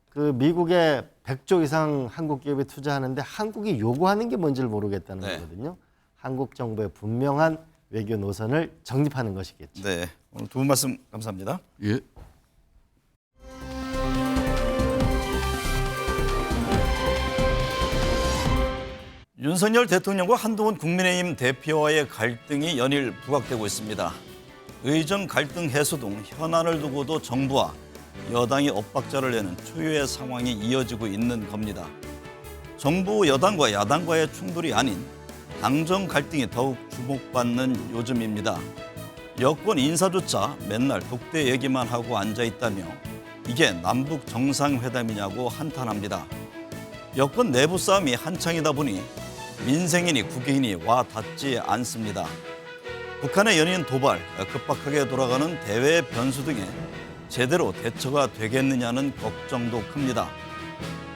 그 미국에 100조 이상 한국 기업에 투자하는데 한국이 요구하는 게 뭔지를 모르겠다는 네. 거거든요. 한국 정부의 분명한 외교 노선을 정립하는 것이겠죠. 네. 오늘 두 분 말씀 감사합니다. 예. 윤석열 대통령과 한동훈 국민의힘 대표와의 갈등이 연일 부각되고 있습니다. 의정 갈등 해소 등 현안을 두고도 정부와 여당이 엇박자를 내는 초유의 상황이 이어지고 있는 겁니다. 정부 여당과 야당과의 충돌이 아닌 당정 갈등이 더욱 주목받는 요즘입니다. 여권 인사조차 맨날 독대 얘기만 하고 앉아있다며 이게 남북 정상회담이냐고 한탄합니다. 여권 내부 싸움이 한창이다 보니 민생이니 국익이니 와 닿지 않습니다. 북한의 연이은 도발, 급박하게 돌아가는 대외 변수 등에 제대로 대처가 되겠느냐는 걱정도 큽니다.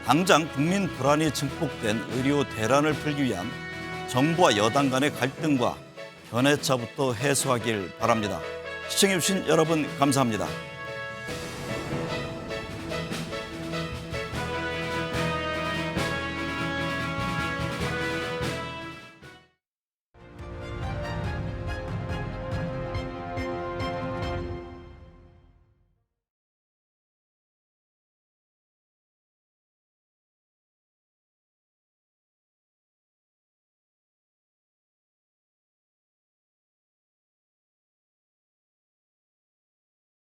당장 국민 불안이 증폭된 의료 대란을 풀기 위한 정부와 여당 간의 갈등과 견해차부터 해소하길 바랍니다. 시청해주신 여러분 감사합니다.